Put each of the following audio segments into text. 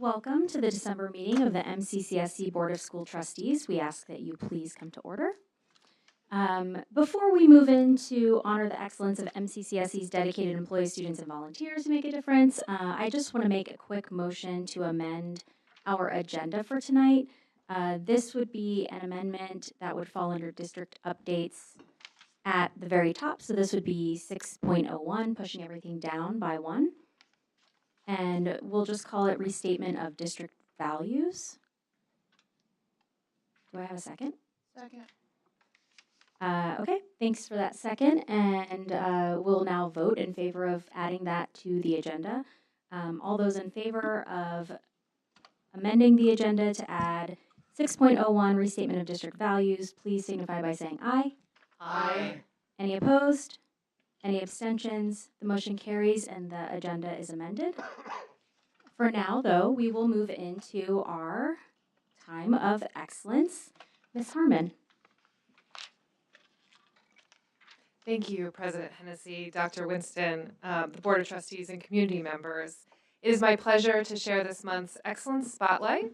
Welcome to the December meeting of the MCCSC Board of School Trustees. We ask that you please come to order. Before we move into honor the excellence of MCCSC's dedicated employees, students, and volunteers who make a difference, I just want to make a quick motion to amend our agenda for tonight. This would be an amendment that would fall under district updates at the very top. So this would be 6.01, pushing everything down by 1. And we'll just call it restatement of district values. Do I have a second? Second. Okay, thanks for that second. And we'll now vote in favor of adding that to the agenda. All those in favor of amending the agenda to add 6.01 restatement of district values, please signify by saying aye. Aye. Any opposed? Any abstentions? The motion carries and the agenda is amended. For now, though, we will move into our time of excellence. Ms. Harmon. Thank you, President Hennessy, Dr. Winston, the Board of Trustees, and community members. It is my pleasure to share this month's Excellence Spotlight.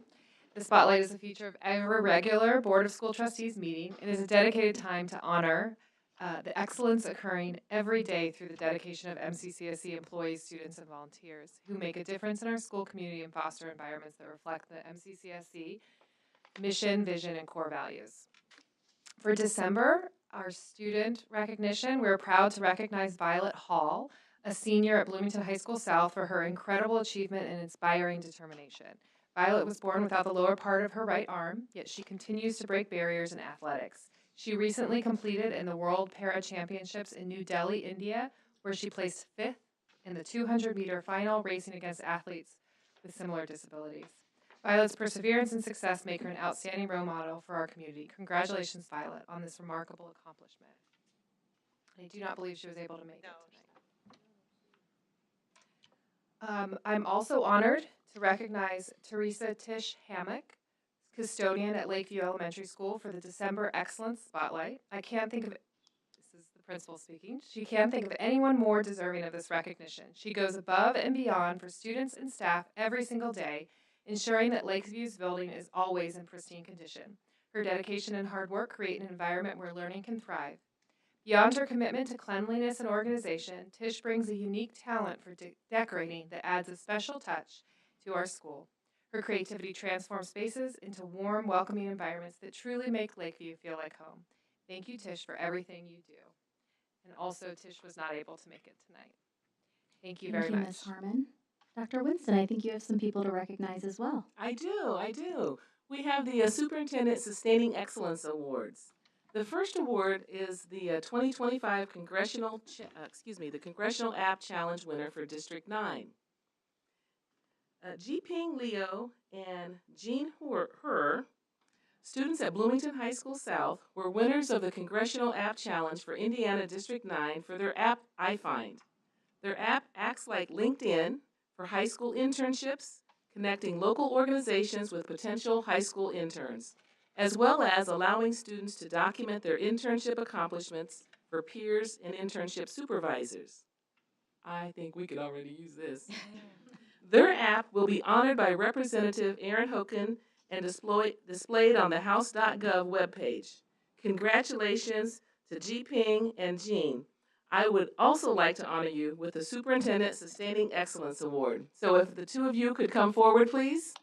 The Spotlight is a feature of every regular Board of School Trustees meeting and is a dedicated time to honor the excellence occurring every day through the dedication of MCCSC employees, students, and volunteers who make a difference in our school community and foster environments that reflect the MCCSC mission, vision, and core values. For December, our student recognition, we're proud to recognize Violet Hall, a senior at Bloomington High School South, for her incredible achievement and inspiring determination. Violet was born without the lower part of her right arm, yet she continues to break barriers in athletics. She recently completed in the World Para Championships in New Delhi, India, where she placed 5th in the 200-meter final, racing against athletes with similar disabilities. Violet's perseverance and success make her an outstanding role model for our community. Congratulations, Violet, on this remarkable accomplishment. I do not believe she was able to make it tonight. I'm also honored to recognize Teresa Tish Hammock, custodian at Lakeview Elementary School, for the December Excellence Spotlight. I can't think of, this is the principal speaking, she can't think of anyone more deserving of this recognition. She goes above and beyond for students and staff every single day, ensuring that Lakeview's building is always in pristine condition. Her dedication and hard work create an environment where learning can thrive. Beyond her commitment to cleanliness and organization, Tish brings a unique talent for decorating that adds a special touch to our school. Her creativity transforms spaces into warm, welcoming environments that truly make Lakeview feel like home. Thank you, Tish, for everything you do. And also, Tish was not able to make it tonight. Thank you very much. Thank you, Ms. Harmon. Dr. Winston, I think you have some people to recognize as well. I do. We have the Superintendent Sustaining Excellence Awards. The first award is the 2025 Congressional App Challenge winner for District 9. Jiping Leo and Jean Hur, students at Bloomington High School South, were winners of the Congressional App Challenge for Indiana District 9 for their app, iFind. Their app acts like LinkedIn for high school internships, connecting local organizations with potential high school interns, as well as allowing students to document their internship accomplishments for peers and internship supervisors. I think we could already use this. Their app will be honored by Representative Aaron Hoken and displayed on the House.gov webpage. Congratulations to Jiping and Jean. I would also like to honor you with the Superintendent Sustaining Excellence Award. So if the two of you could come forward, please.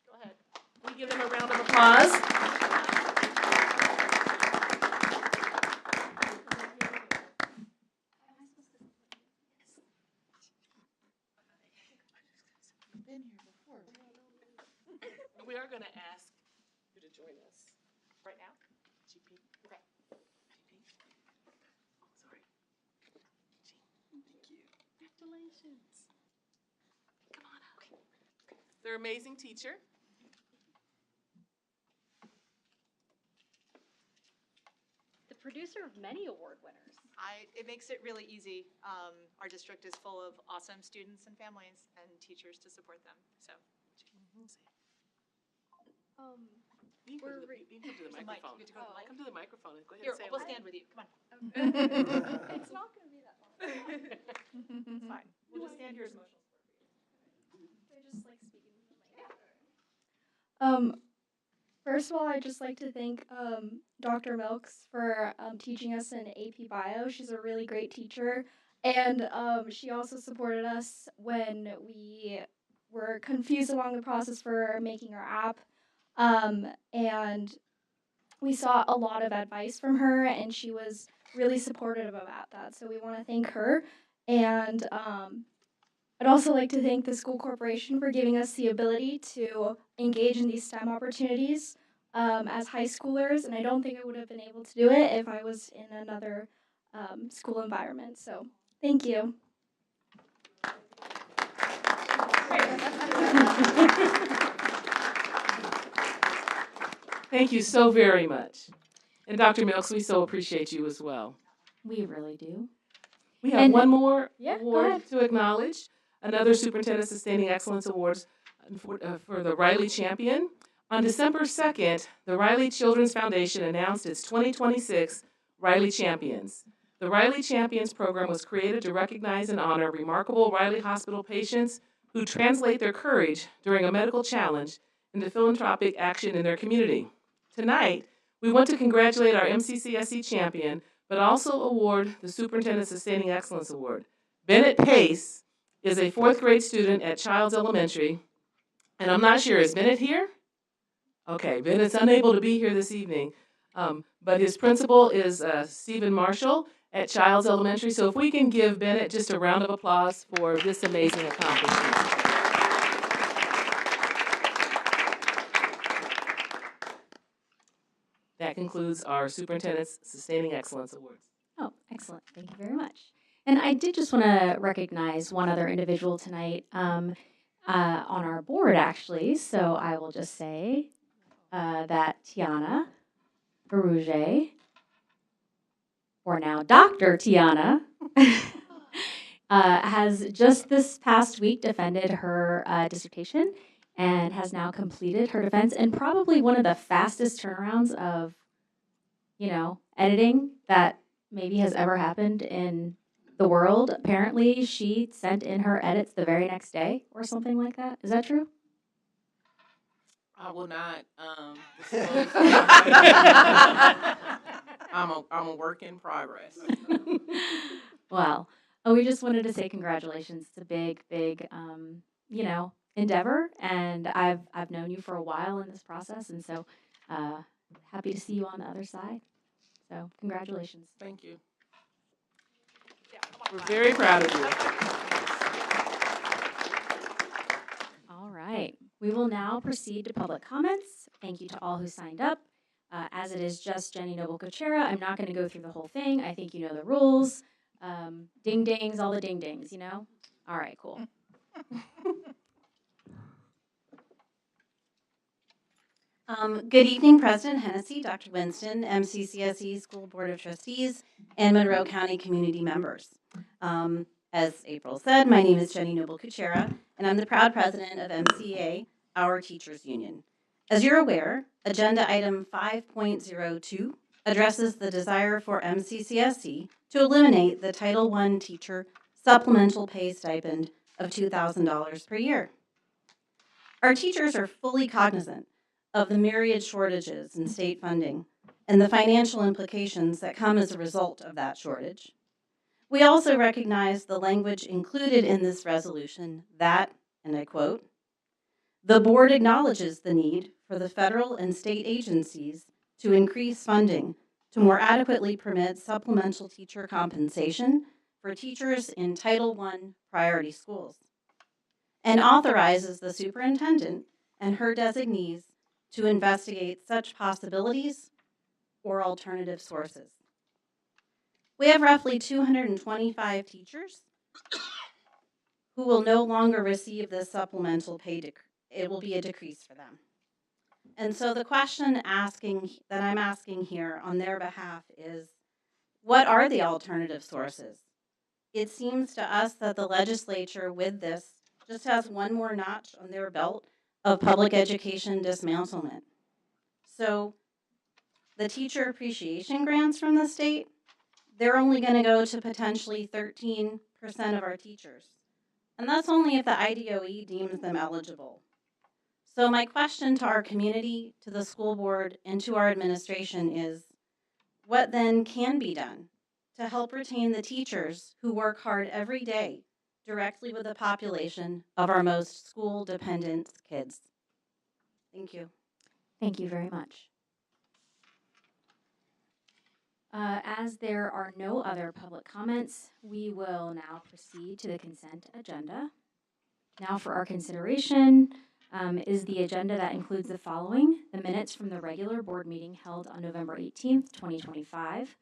Go ahead. We give them a round of applause. We are going to ask you to join us right now. GP. Okay. GP. Oh, sorry. G. Thank you. Congratulations. Come on up. Okay. They're an amazing teacher. The producer of many award winners. It makes it really easy. Our district is full of awesome students and families and teachers to support them. So. You can come to the microphone. Come to the microphone and go ahead Here, and say we'll stand with you. Come on. It's not going to be that long. It's fine. We'll just stand here as emotional. They're just like speaking to the mic. First of all, I'd just like to thank Dr. Milks for teaching us in AP Bio. She's a really great teacher, and she also supported us when we were confused along the process for making our app. And we saw a lot of advice from her, and she was really supportive about that. So we want to thank her, and I'd also like to thank the school corporation for giving us the ability to engage in these STEM opportunities as high schoolers, and I don't think I would have been able to do it if I was in another school environment. So, thank you. Thank you so very much. And Dr. Milks, we so appreciate you as well. We really do. We have one more Yeah, go award ahead. to acknowledge, another Superintendent Sustaining Excellence Awards for the Riley Champion. On December 2nd, the Riley Children's Foundation announced its 2026 Riley Champions. The Riley Champions program was created to recognize and honor remarkable Riley Hospital patients who translate their courage during a medical challenge into philanthropic action in their community. Tonight, we want to congratulate our MCCSC champion, but also award the Superintendent Sustaining Excellence Award. Bennett Pace is a 4th grade student at Childs Elementary, and I'm not sure, is Bennett here? Okay, Bennett's unable to be here this evening, but his principal is Stephen Marshall at Childs Elementary, so if we can give Bennett just a round of applause for this amazing accomplishment. That concludes our Superintendent's Sustaining Excellence Awards. Oh, excellent. Thank you very much. And I did just want to recognize one other individual tonight on our board, actually. So I will just say that Tiana Barouge, or now Dr. Tiana, has just this past week defended her dissertation and has now completed her defense, and probably one of the fastest turnarounds of, editing that maybe has ever happened in the world. Apparently, she sent in her edits the very next day or something like that. Is that true? I will not disclose. I'm a work in progress. Well, we just wanted to say congratulations. It's a big, big, endeavor, and I've known you for a while in this process, and so happy to see you on the other side. So congratulations. Thank you. We're very proud of you. All right. We will now proceed to public comments. Thank you to all who signed up. As it is just Jenny Noble-Kuchera, I'm not going to go through the whole thing. I think you know the rules. Ding dings, all the ding dings, All right, cool. Good evening, President Hennessy, Dr. Winston, MCCSC School Board of Trustees, and Monroe County community members. As April said, my name is Jenny Noble-Kuchera, and I'm the proud president of MCA, our teachers union. As you're aware, agenda item 5.02 addresses the desire for MCCSC to eliminate the Title I teacher supplemental pay stipend of $2,000 per year. Our teachers are fully cognizant of the myriad shortages in state funding and the financial implications that come as a result of that shortage. We also recognize the language included in this resolution that, and I quote, "The board acknowledges the need for the federal and state agencies to increase funding to more adequately permit supplemental teacher compensation for teachers in Title I priority schools, and authorizes the superintendent and her designees to investigate such possibilities or alternative sources." We have roughly 225 teachers who will no longer receive this supplemental pay. It will be a decrease for them. And so the question that I'm asking here on their behalf is, what are the alternative sources? It seems to us that the legislature with this just has one more notch on their belt of public education dismantlement. So the teacher appreciation grants from the state, they're only going to go to potentially 13% of our teachers. And that's only if the IDOE deems them eligible. So my question to our community, to the school board, and to our administration is, what then can be done to help retain the teachers who work hard every day directly with the population of our most school-dependent kids? Thank you. Thank you very much. As there are no other public comments, we will now proceed to the consent agenda. Now for our consideration is the agenda that includes the following: the minutes from the regular board meeting held on November 18th, 2025,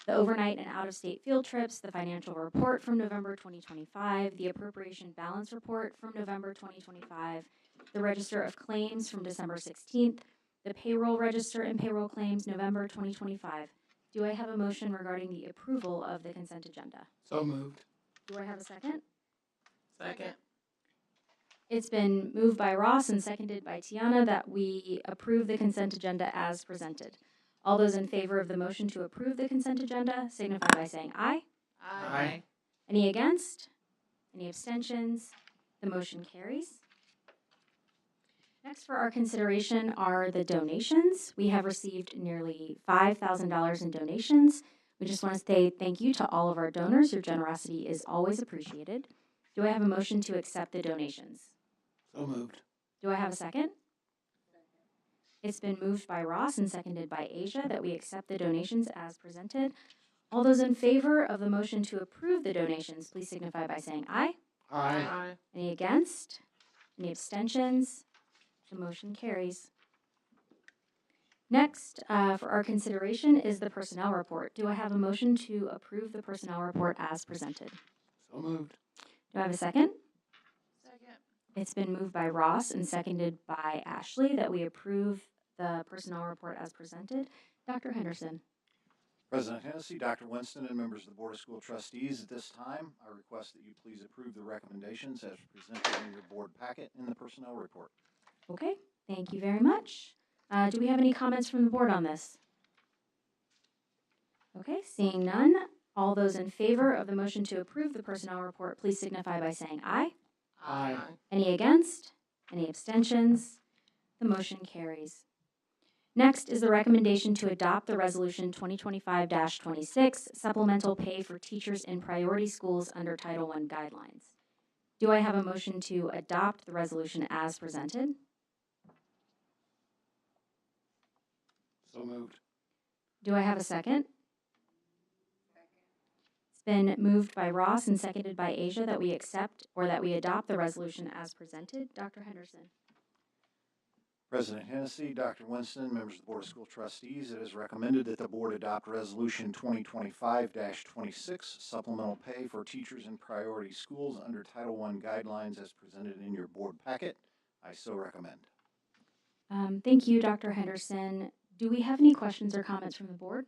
the overnight and out-of-state field trips, the financial report from November 2025, the appropriation balance report from November 2025, the register of claims from December 16th, the payroll register and payroll claims November 2025. Do I have a motion regarding the approval of the consent agenda? So moved. Do I have a second? Second. It's been moved by Ross and seconded by Tiana that we approve the consent agenda as presented. All those in favor of the motion to approve the consent agenda signify by saying aye. Aye. Any against? Any abstentions? The motion carries. Next for our consideration are the donations. We have received nearly $5,000 in donations. We just want to say thank you to all of our donors. Your generosity is always appreciated. Do I have a motion to accept the donations? So moved. Do I have a second? It's been moved by Ross and seconded by Asia that we accept the donations as presented. All those in favor of the motion to approve the donations, please signify by saying aye. Aye. Any against? Any abstentions? The motion carries. Next, for our consideration is the personnel report. Do I have a motion to approve the personnel report as presented? So moved. Do I have a second? Second. It's been moved by Ross and seconded by Ashley that we approve the personnel report as presented. Dr. Henderson. President Hennessy, Dr. Winston, and members of the Board of School Trustees, at this time, I request that you please approve the recommendations as presented in your board packet in the personnel report. Okay, thank you very much. Do we have any comments from the board on this? Okay, seeing none, all those in favor of the motion to approve the personnel report, please signify by saying aye. Aye. Any against? Any abstentions? The motion carries. Next is the recommendation to adopt the Resolution 2025-26, Supplemental Pay for Teachers in Priority Schools under Title I Guidelines. Do I have a motion to adopt the resolution as presented? So moved. Do I have a second? It's been moved by Ross and seconded by Asia that we accept or that we adopt the resolution as presented. Dr. Henderson. President Hennessy, Dr. Winston, members of the Board of School Trustees, it is recommended that the board adopt Resolution 2025-26, Supplemental Pay for Teachers in Priority Schools under Title I Guidelines as presented in your board packet. I so recommend. Thank you, Dr. Henderson. Do we have any questions or comments from the board?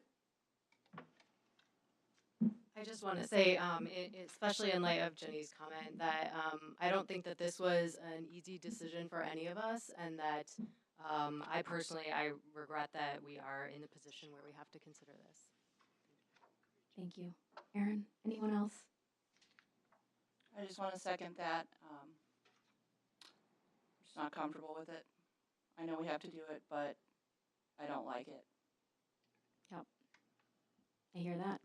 I just want to say, especially in light of Jenny's comment, that I don't think that this was an easy decision for any of us, and that I regret that we are in the position where we have to consider this. Thank you. Erin, anyone else? I just want to second that. I'm just not comfortable with it. I know we have to do it, but I don't like it. I hear that.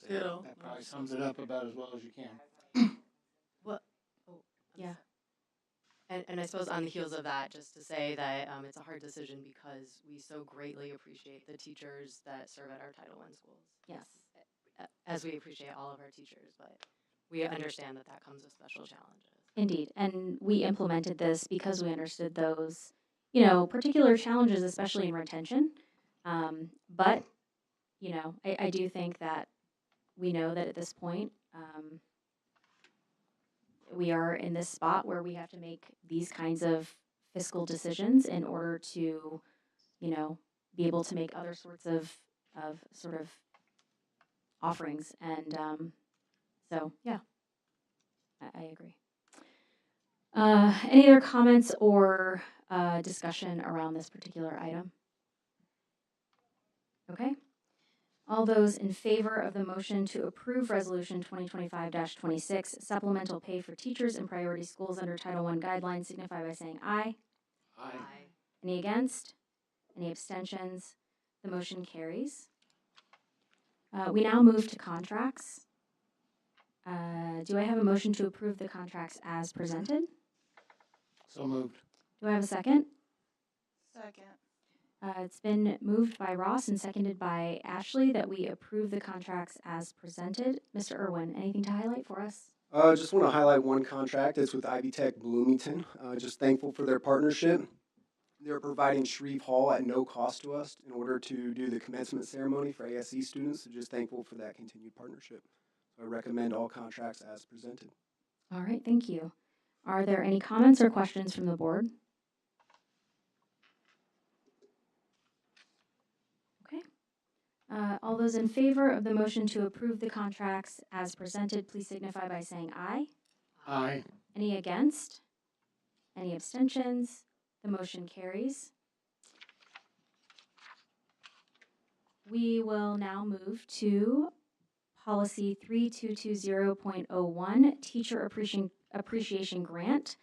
Ditto. That probably sums it up about as well as you can. Well, Yeah. And I suppose on the heels of that, just to say that it's a hard decision because we so greatly appreciate the teachers that serve at our Title I schools. Yes. As we appreciate all of our teachers, but we understand that that comes with special challenges. Indeed. And we implemented this because we understood those, particular challenges, especially in retention. But, I do think that we know that at this point, we are in this spot where we have to make these kinds of fiscal decisions in order to, be able to make other sorts of sort of offerings. And so, yeah, I agree. Any other comments or discussion around this particular item? Okay. All those in favor of the motion to approve Resolution 2025-26, supplemental pay for teachers in priority schools under Title I guidelines, signify by saying aye. Aye. Any against? Any abstentions? The motion carries. We now move to contracts. Do I have a motion to approve the contracts as presented? So moved. Do I have a second? Second. It's been moved by Ross and seconded by Ashley that we approve the contracts as presented. Mr. Irwin, anything to highlight for us? Just want to highlight one contract. It's with Ivy Tech Bloomington. Just thankful for their partnership. They're providing Shreve Hall at no cost to us in order to do the commencement ceremony for ASC students. So just thankful for that continued partnership. So I recommend all contracts as presented. All right, thank you. Are there any comments or questions from the board? Okay. All those in favor of the motion to approve the contracts as presented, please signify by saying aye. Aye. Any against? Any abstentions? The motion carries. We will now move to Policy 3220.01, Teacher Appreciation Grant,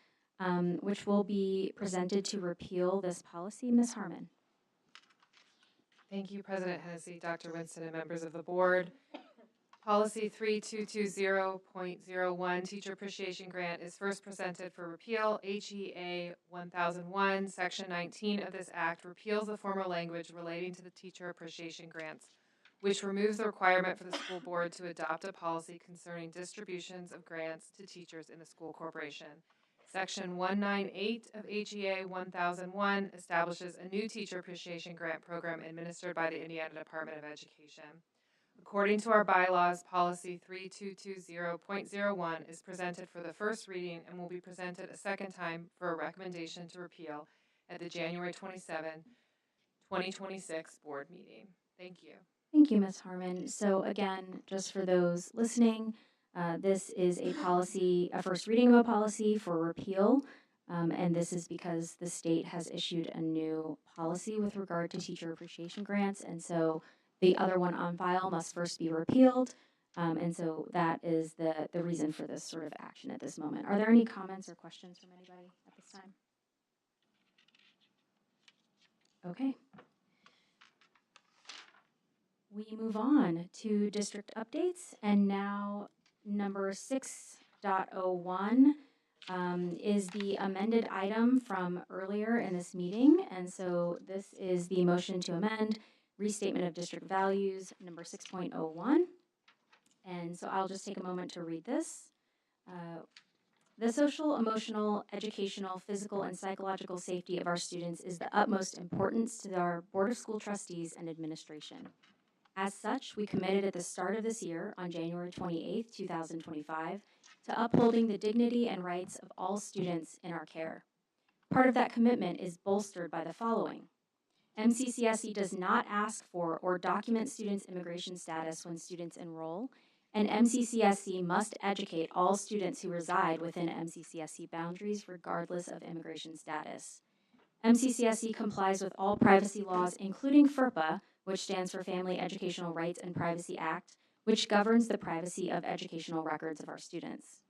which will be presented to repeal this policy. Ms. Harmon. Thank you, President Hennessy, Dr. Winston, and members of the board. Policy 3220.01, Teacher Appreciation Grant, is first presented for repeal. HEA 1001, Section 19 of this Act repeals the former language relating to the Teacher Appreciation Grants, which removes the requirement for the school board to adopt a policy concerning distributions of grants to teachers in the school corporation. Section 198 of HEA 1001 establishes a new Teacher Appreciation Grant program administered by the Indiana Department of Education. According to our bylaws, Policy 3220.01 is presented for the first reading and will be presented a second time for a recommendation to repeal at the January 27, 2026 board meeting. Thank you. Thank you, Ms. Harmon. So again, just for those listening, this is a policy, a first reading of a policy for repeal, and this is because the state has issued a new policy with regard to teacher appreciation grants, and so the other one on file must first be repealed, and so that is the reason for this sort of action at this moment. Are there any comments or questions from anybody at this time? Okay. We move on to district updates, and now number 6.01 is the amended item from earlier in this meeting, and so this is the motion to amend Restatement of District Values, number 6.01. And so I'll just take a moment to read this. The social, emotional, educational, physical, and psychological safety of our students is the utmost importance to our Board of School Trustees and administration. As such, we committed at the start of this year, on January 28, 2025, to upholding the dignity and rights of all students in our care. Part of that commitment is bolstered by the following. MCCSC does not ask for or document students' immigration status when students enroll, and MCCSC must educate all students who reside within MCCSC boundaries regardless of immigration status. MCCSC complies with all privacy laws, including FERPA, which stands for Family Educational Rights and Privacy Act, which governs the privacy of educational records of our students.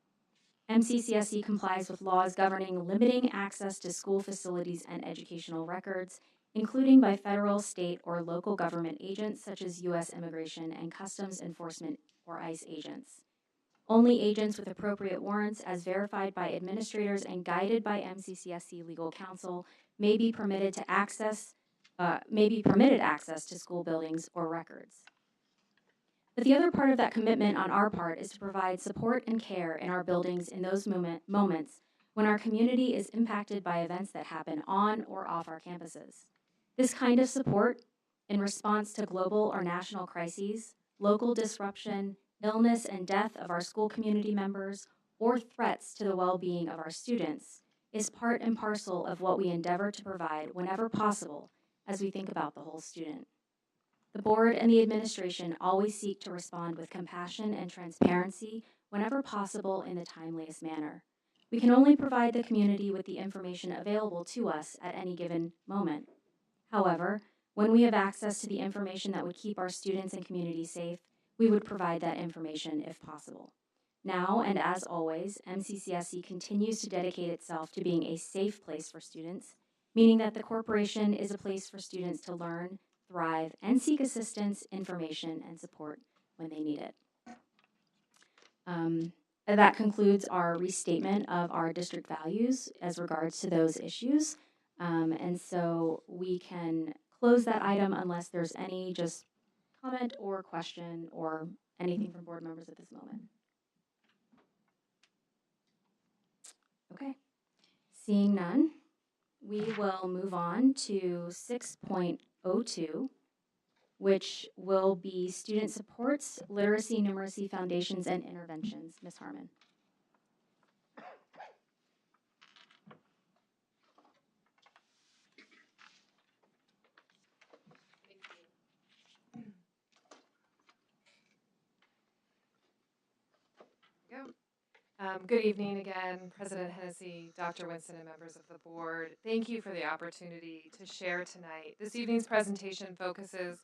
MCCSC complies with laws governing limiting access to school facilities and educational records, including by federal, state, or local government agents such as U.S. Immigration and Customs Enforcement or ICE agents. Only agents with appropriate warrants as verified by administrators and guided by MCCSC legal counsel may be permitted access to school buildings or records. But the other part of that commitment on our part is to provide support and care in our buildings in those moments when our community is impacted by events that happen on or off our campuses. This kind of support, in response to global or national crises, local disruption, illness and death of our school community members, or threats to the well-being of our students, is part and parcel of what we endeavor to provide whenever possible as we think about the whole student. The board and the administration always seek to respond with compassion and transparency whenever possible in the timeliest manner. We can only provide the community with the information available to us at any given moment. However, When we have access to the information that would keep our students and community safe, we would provide that information if possible. Now, and as always, MCCSC continues to dedicate itself to being a safe place for students, meaning that the corporation is a place for students to learn, thrive, and seek assistance, information, and support when they need it. That concludes our restatement of our district values as regards to those issues. And so we can close that item unless there's any just comment or question or anything from board members at this moment. Okay. Seeing none, we will move on to 6.02, which will be student supports, literacy, numeracy foundations, and interventions. Ms. Harmon. Good evening again, President Hennessy, Dr. Winston, and members of the board. Thank you for the opportunity to share tonight. This evening's presentation focuses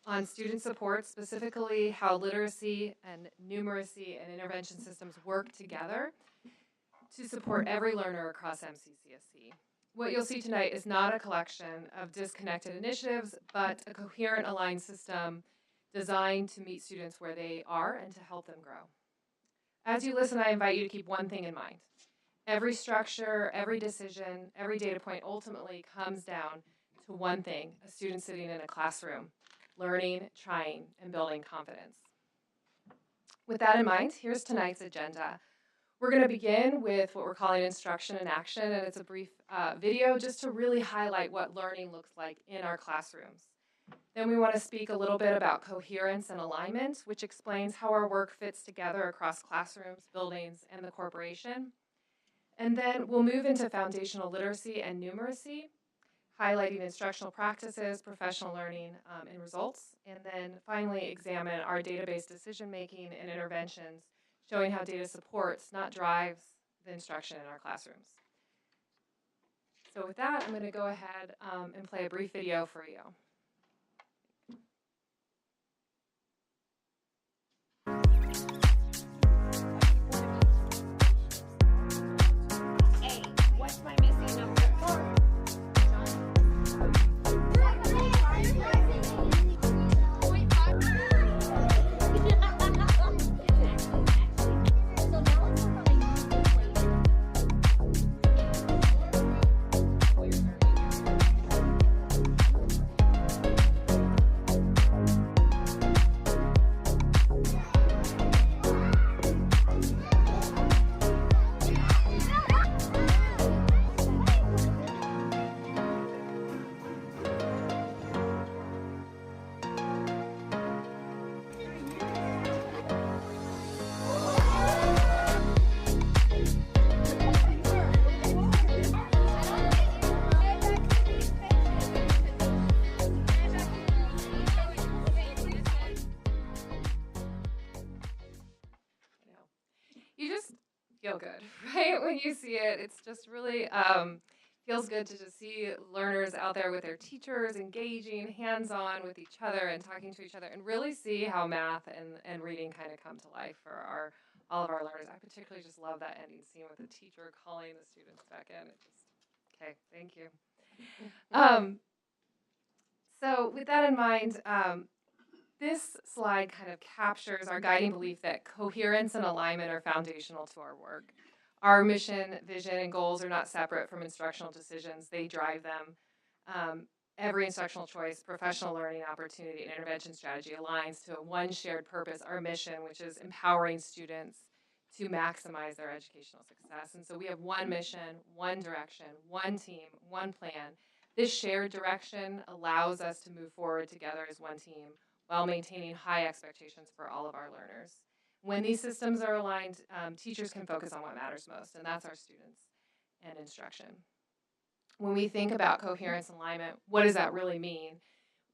on student support, specifically how literacy and numeracy and intervention systems work together to support every learner across MCCSC. What you'll see tonight is not a collection of disconnected initiatives, but a coherent, aligned system designed to meet students where they are and to help them grow. As you listen, I invite you to keep one thing in mind. Every structure, every decision, every data point ultimately comes down to one thing: a student sitting in a classroom, learning, trying, and building confidence. With that in mind, here's tonight's agenda. We're going to begin with what we're calling instruction in action, and it's a brief video just to really highlight what learning looks like in our classrooms. Then we want to speak a little bit about coherence and alignment, which explains how our work fits together across classrooms, buildings, and the corporation. And then we'll move into foundational literacy and numeracy, highlighting instructional practices, professional learning, and results. And then finally examine our database decision-making and interventions, showing how data supports, not drives, the instruction in our classrooms. So with that, I'm going to go ahead and play a brief video for you. What's my missing number 4? You just feel good, right? When you see it, it's just really feels good to just see learners out there with their teachers, engaging hands-on with each other and talking to each other, and really see how math and reading kind of come to life for all of our learners. I particularly just love that ending scene with the teacher calling the students back in. It just, okay, thank you. So with that in mind, this slide kind of captures our guiding belief that coherence and alignment are foundational to our work. Our mission, vision, and goals are not separate from instructional decisions. They drive them. Every instructional choice, professional learning opportunity, and intervention strategy aligns to one shared purpose, our mission, which is empowering students to maximize their educational success. And so we have one mission, one direction, one team, one plan. This shared direction allows us to move forward together as one team while maintaining high expectations for all of our learners. When these systems are aligned, teachers can focus on what matters most, and that's our students and instruction. When we think about coherence and alignment, what does that really mean?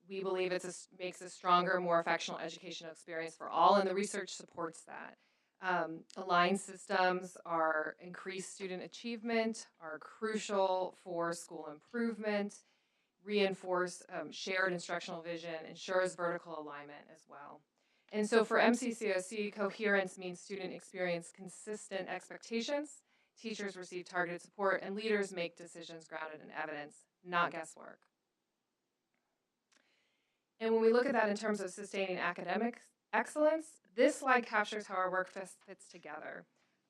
We believe it makes a stronger, more effective educational experience for all, and the research supports that. Aligned systems are increased student achievement, are crucial for school improvement. reinforce shared instructional vision, ensures vertical alignment as well. And so for MCCSC, coherence means students experience consistent expectations, teachers receive targeted support, and leaders make decisions grounded in evidence, not guesswork. And when we look at that in terms of sustaining academic excellence, this slide captures how our work fits together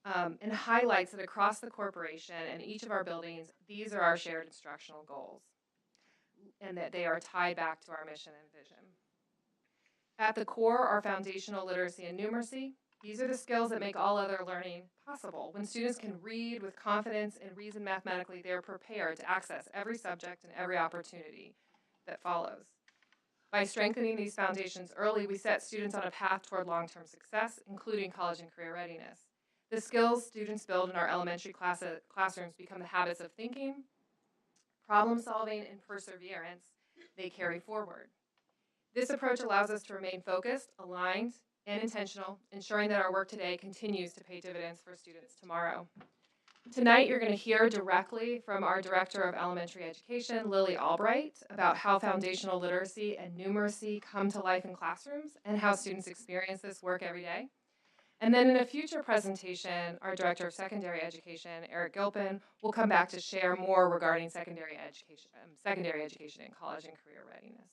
and highlights that across the corporation and each of our buildings, these are our shared instructional goals and that they are tied back to our mission and vision. At the core are foundational literacy and numeracy. These are the skills that make all other learning possible. When students can read with confidence and reason mathematically, they are prepared to access every subject and every opportunity that follows. By strengthening these foundations early, we set students on a path toward long-term success, including college and career readiness. The skills students build in our elementary classrooms become the habits of thinking, problem solving, and perseverance they carry forward. This approach allows us to remain focused, aligned, and intentional, ensuring that our work today continues to pay dividends for students tomorrow. Tonight, you're going to hear directly from our Director of Elementary Education, Lily Albright, about how foundational literacy and numeracy come to life in classrooms and how students experience this work every day. And then in a future presentation, our Director of Secondary Education, Eric Gilpin, will come back to share more regarding secondary education and college and career readiness.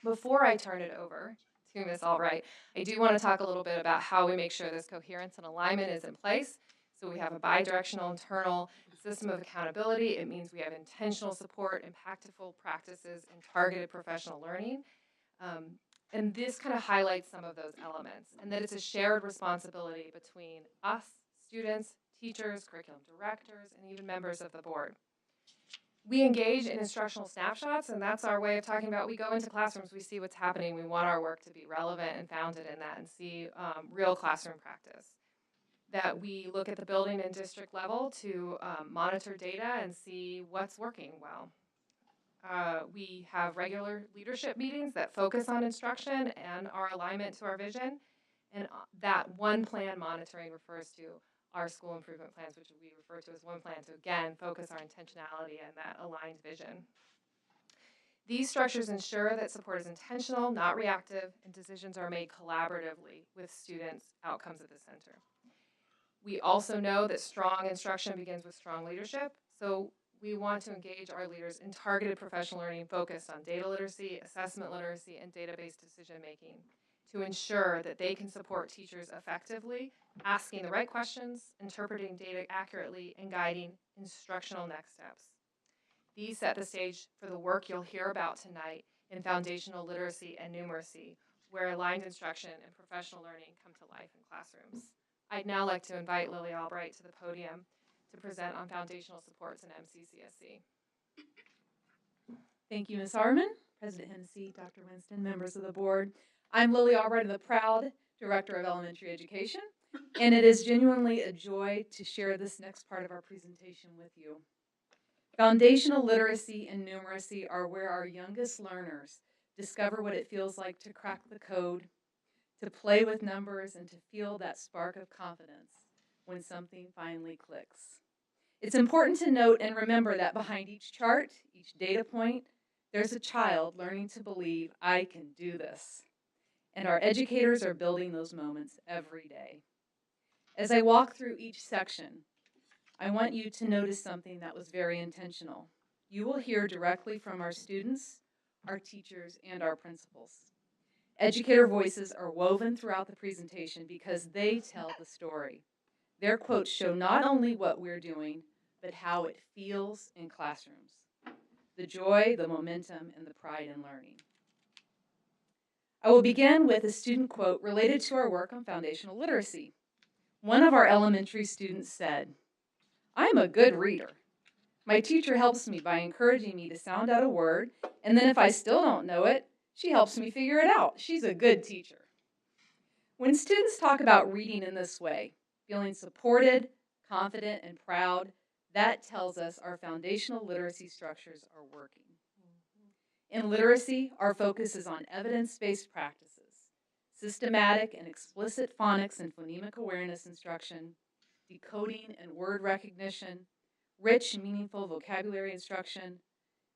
Before I turn it over to Ms. Albright, I do want to talk a little bit about how we make sure this coherence and alignment is in place. So we have a bi-directional internal system of accountability. It means we have intentional support, impactful practices, and targeted professional learning. And this kind of highlights some of those elements, and that it's a shared responsibility between us, students, teachers, curriculum directors, and even members of the board. We engage in instructional snapshots, and that's our way of talking about we go into classrooms, we see what's happening, we want our work to be relevant and founded in that and see real classroom practice. That we look at the building and district level to monitor data and see what's working well. We have regular leadership meetings that focus on instruction and our alignment to our vision. And that one plan monitoring refers to our school improvement plans, which we refer to as one plan to, again, focus our intentionality and that aligned vision. These structures ensure that support is intentional, not reactive, and decisions are made collaboratively with students' outcomes at the center. We also know that strong instruction begins with strong leadership, so we want to engage our leaders in targeted professional learning focused on data literacy, assessment literacy, and database decision making to ensure that they can support teachers effectively, asking the right questions, interpreting data accurately, and guiding instructional next steps. These set the stage for the work you'll hear about tonight in foundational literacy and numeracy, where aligned instruction and professional learning come to life in classrooms. I'd now like to invite Lily Albright to the podium to present on foundational supports in MCCSC. Thank you, Ms. Harmon, President Hennessy, Dr. Winston, members of the board. I'm Lily Albright, the proud Director of Elementary Education, and it is genuinely a joy to share this next part of our presentation with you. Foundational literacy and numeracy are where our youngest learners discover what it feels like to crack the code, to play with numbers, and to feel that spark of confidence when something finally clicks. It's important to note and remember that behind each chart, each data point, there's a child learning to believe, I can do this. And our educators are building those moments every day. As I walk through each section, I want you to notice something that was very intentional. You will hear directly from our students, our teachers, and our principals. Educator voices are woven throughout the presentation because they tell the story. Their quotes show not only what we're doing, but how it feels in classrooms. The joy, the momentum, and the pride in learning. I will begin with a student quote related to our work on foundational literacy. One of our elementary students said, "I'm a good reader. My teacher helps me by encouraging me to sound out a word, and then if I still don't know it, she helps me figure it out. She's a good teacher." When students talk about reading in this way, feeling supported, confident, and proud, that tells us our foundational literacy structures are working. In literacy, our focus is on evidence-based practices, systematic and explicit phonics and phonemic awareness instruction, decoding and word recognition, rich, meaningful vocabulary instruction.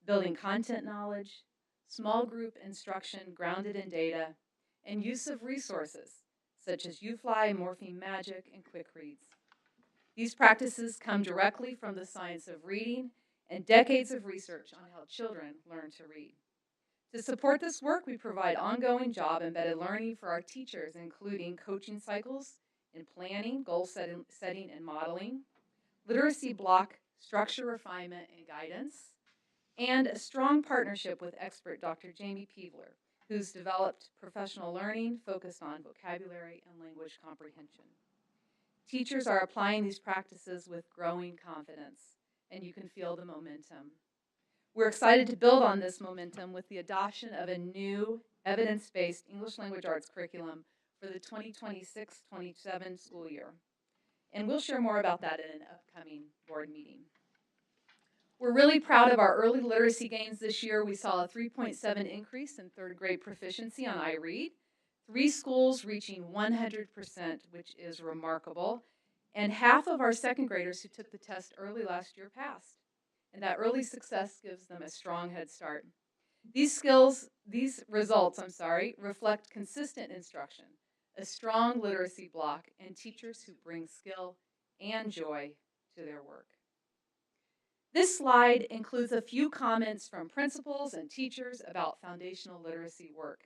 building content knowledge, small group instruction grounded in data, and use of resources such as UFly, Morpheme Magic, and Quick Reads. These practices come directly from the science of reading and decades of research on how children learn to read. To support this work, we provide ongoing job-embedded learning for our teachers, including coaching cycles in planning, goal setting and modeling, literacy block, structure refinement and guidance, and a strong partnership with expert Dr. Jamie Peevler, who's developed professional learning focused on vocabulary and language comprehension. Teachers are applying these practices with growing confidence, and you can feel the momentum. We're excited to build on this momentum with the adoption of a new evidence-based English language arts curriculum for the 2026-27 school year. And we'll share more about that in an upcoming board meeting. We're really proud of our early literacy gains this year. We saw a 3.7 increase in third grade proficiency on iRead, 3 schools reaching 100%, which is remarkable, and half of our second graders who took the test early last year passed. And that early success gives them a strong head start. These results, reflect consistent instruction, a strong literacy block, and teachers who bring skill and joy to their work. This slide includes a few comments from principals and teachers about foundational literacy work.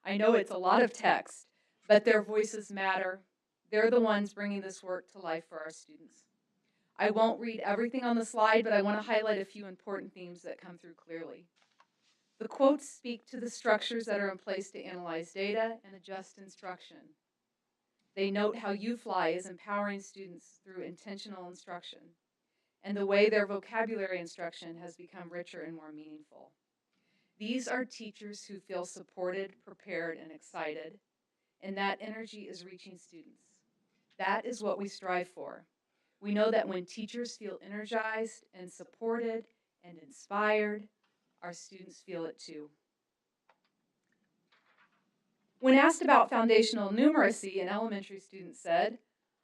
I know it's a lot of text, but their voices matter. They're the ones bringing this work to life for our students. I won't read everything on the slide, but I want to highlight a few important themes that come through clearly. The quotes speak to the structures that are in place to analyze data and adjust instruction. They note how UFly is empowering students through intentional instruction and the way their vocabulary instruction has become richer and more meaningful. These are teachers who feel supported, prepared, and excited, and that energy is reaching students. That is what we strive for. We know that when teachers feel energized and supported and inspired, our students feel it too. When asked about foundational numeracy, an elementary student said,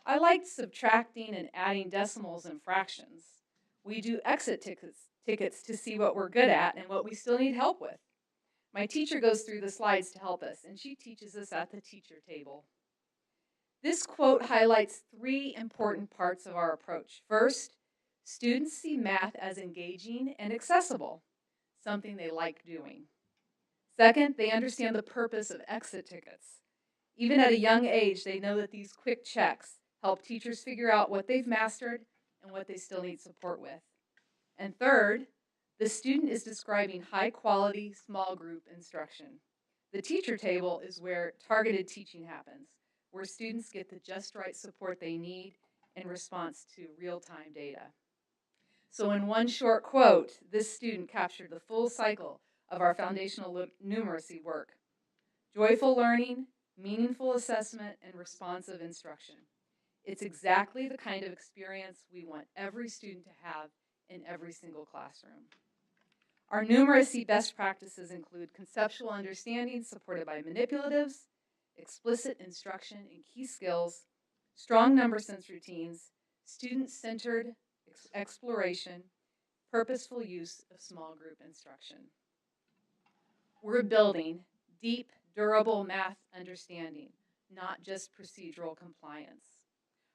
"I liked subtracting and adding decimals and fractions. We do exit tickets to see what we're good at and what we still need help with. My teacher goes through the slides to help us, and she teaches us at the teacher table." This quote highlights 3 important parts of our approach. First, students see math as engaging and accessible, something they like doing. Second, they understand the purpose of exit tickets. Even at a young age, they know that these quick checks help teachers figure out what they've mastered and what they still need support with. And third, the student is describing high-quality, small group instruction. The teacher table is where targeted teaching happens, where students get the just right support they need in response to real-time data. So in one short quote, this student captured the full cycle of our foundational numeracy work: joyful learning, meaningful assessment, and responsive instruction. It's exactly the kind of experience we want every student to have in every single classroom. Our numeracy best practices include conceptual understanding supported by manipulatives, explicit instruction in key skills, strong number sense routines, student-centered exploration, purposeful use of small group instruction. We're building deep, durable math understanding, not just procedural compliance.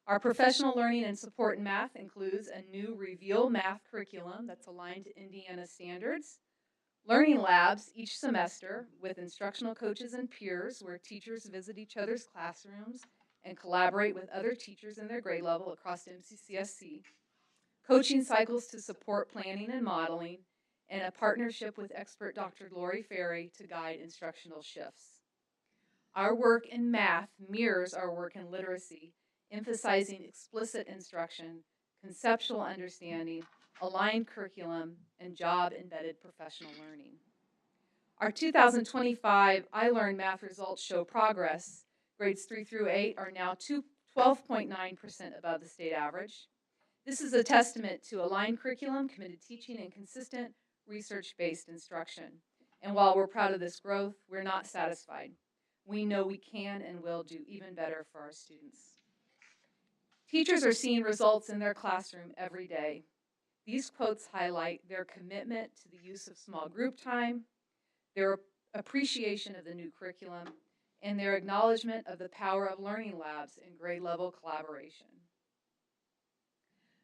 Our professional learning and support in math includes a new Reveal math curriculum that's aligned to Indiana standards, learning labs each semester with instructional coaches and peers where teachers visit each other's classrooms and collaborate with other teachers in their grade level across MCCSC, coaching cycles to support planning and modeling, and a partnership with expert Dr. Lori Ferry to guide instructional shifts. Our work in math mirrors our work in literacy, emphasizing explicit instruction, conceptual understanding, aligned curriculum, and job-embedded professional learning. Our 2025 iLearn math results show progress. Grades 3 through 8 are now 12.9% above the state average. This is a testament to aligned curriculum, committed teaching, and consistent research-based instruction. And while we're proud of this growth, we're not satisfied. We know we can and will do even better for our students. Teachers are seeing results in their classroom every day. These quotes highlight their commitment to the use of small group time, their appreciation of the new curriculum, and their acknowledgement of the power of learning labs and grade level collaboration.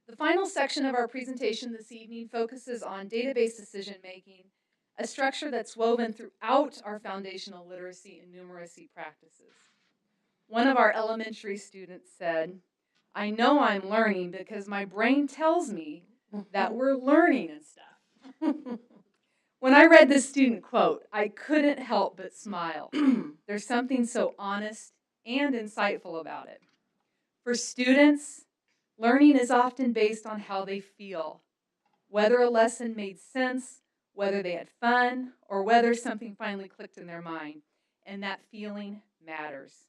The final section of our presentation this evening focuses on database decision making, a structure that's woven throughout our foundational literacy and numeracy practices. One of our elementary students said, "I know I'm learning because my brain tells me that we're learning and stuff." When I read this student quote, I couldn't help but smile. There's something so honest and insightful about it. For students, learning is often based on how they feel, whether a lesson made sense, whether they had fun, or whether something finally clicked in their mind. And that feeling matters.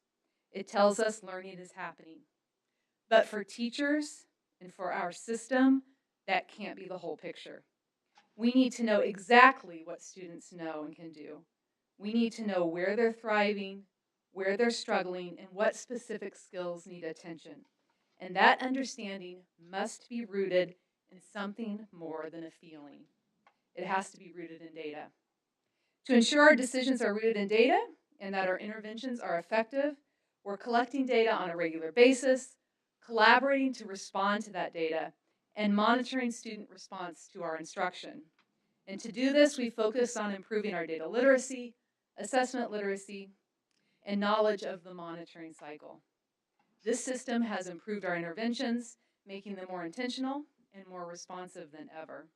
It tells us learning is happening. But for teachers and for our system, that can't be the whole picture. We need to know exactly what students know and can do. We need to know where they're thriving, where they're struggling, and what specific skills need attention. And that understanding must be rooted in something more than a feeling. It has to be rooted in data. To ensure our decisions are rooted in data and that our interventions are effective, we're collecting data on a regular basis, collaborating to respond to that data, and monitoring student response to our instruction. And to do this, we focus on improving our data literacy, assessment literacy, and knowledge of the monitoring cycle. This system has improved our interventions, making them more intentional and more responsive than ever.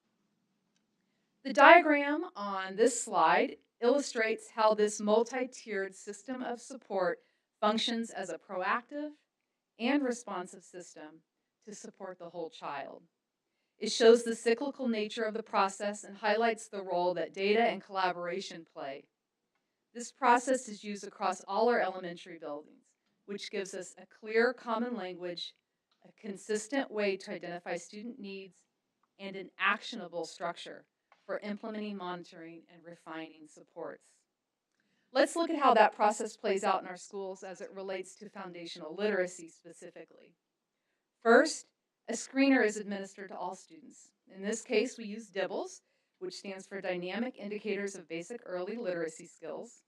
The diagram on this slide illustrates how this multi-tiered system of support functions as a proactive and responsive system to support the whole child. It shows the cyclical nature of the process and highlights the role that data and collaboration play. This process is used across all our elementary buildings, which gives us a clear common language, a consistent way to identify student needs, and an actionable structure for implementing monitoring and refining supports. Let's look at how that process plays out in our schools as it relates to foundational literacy specifically. First, a screener is administered to all students. In this case, we use DIBBLS, which stands for Dynamic Indicators of Basic Early Literacy Skills.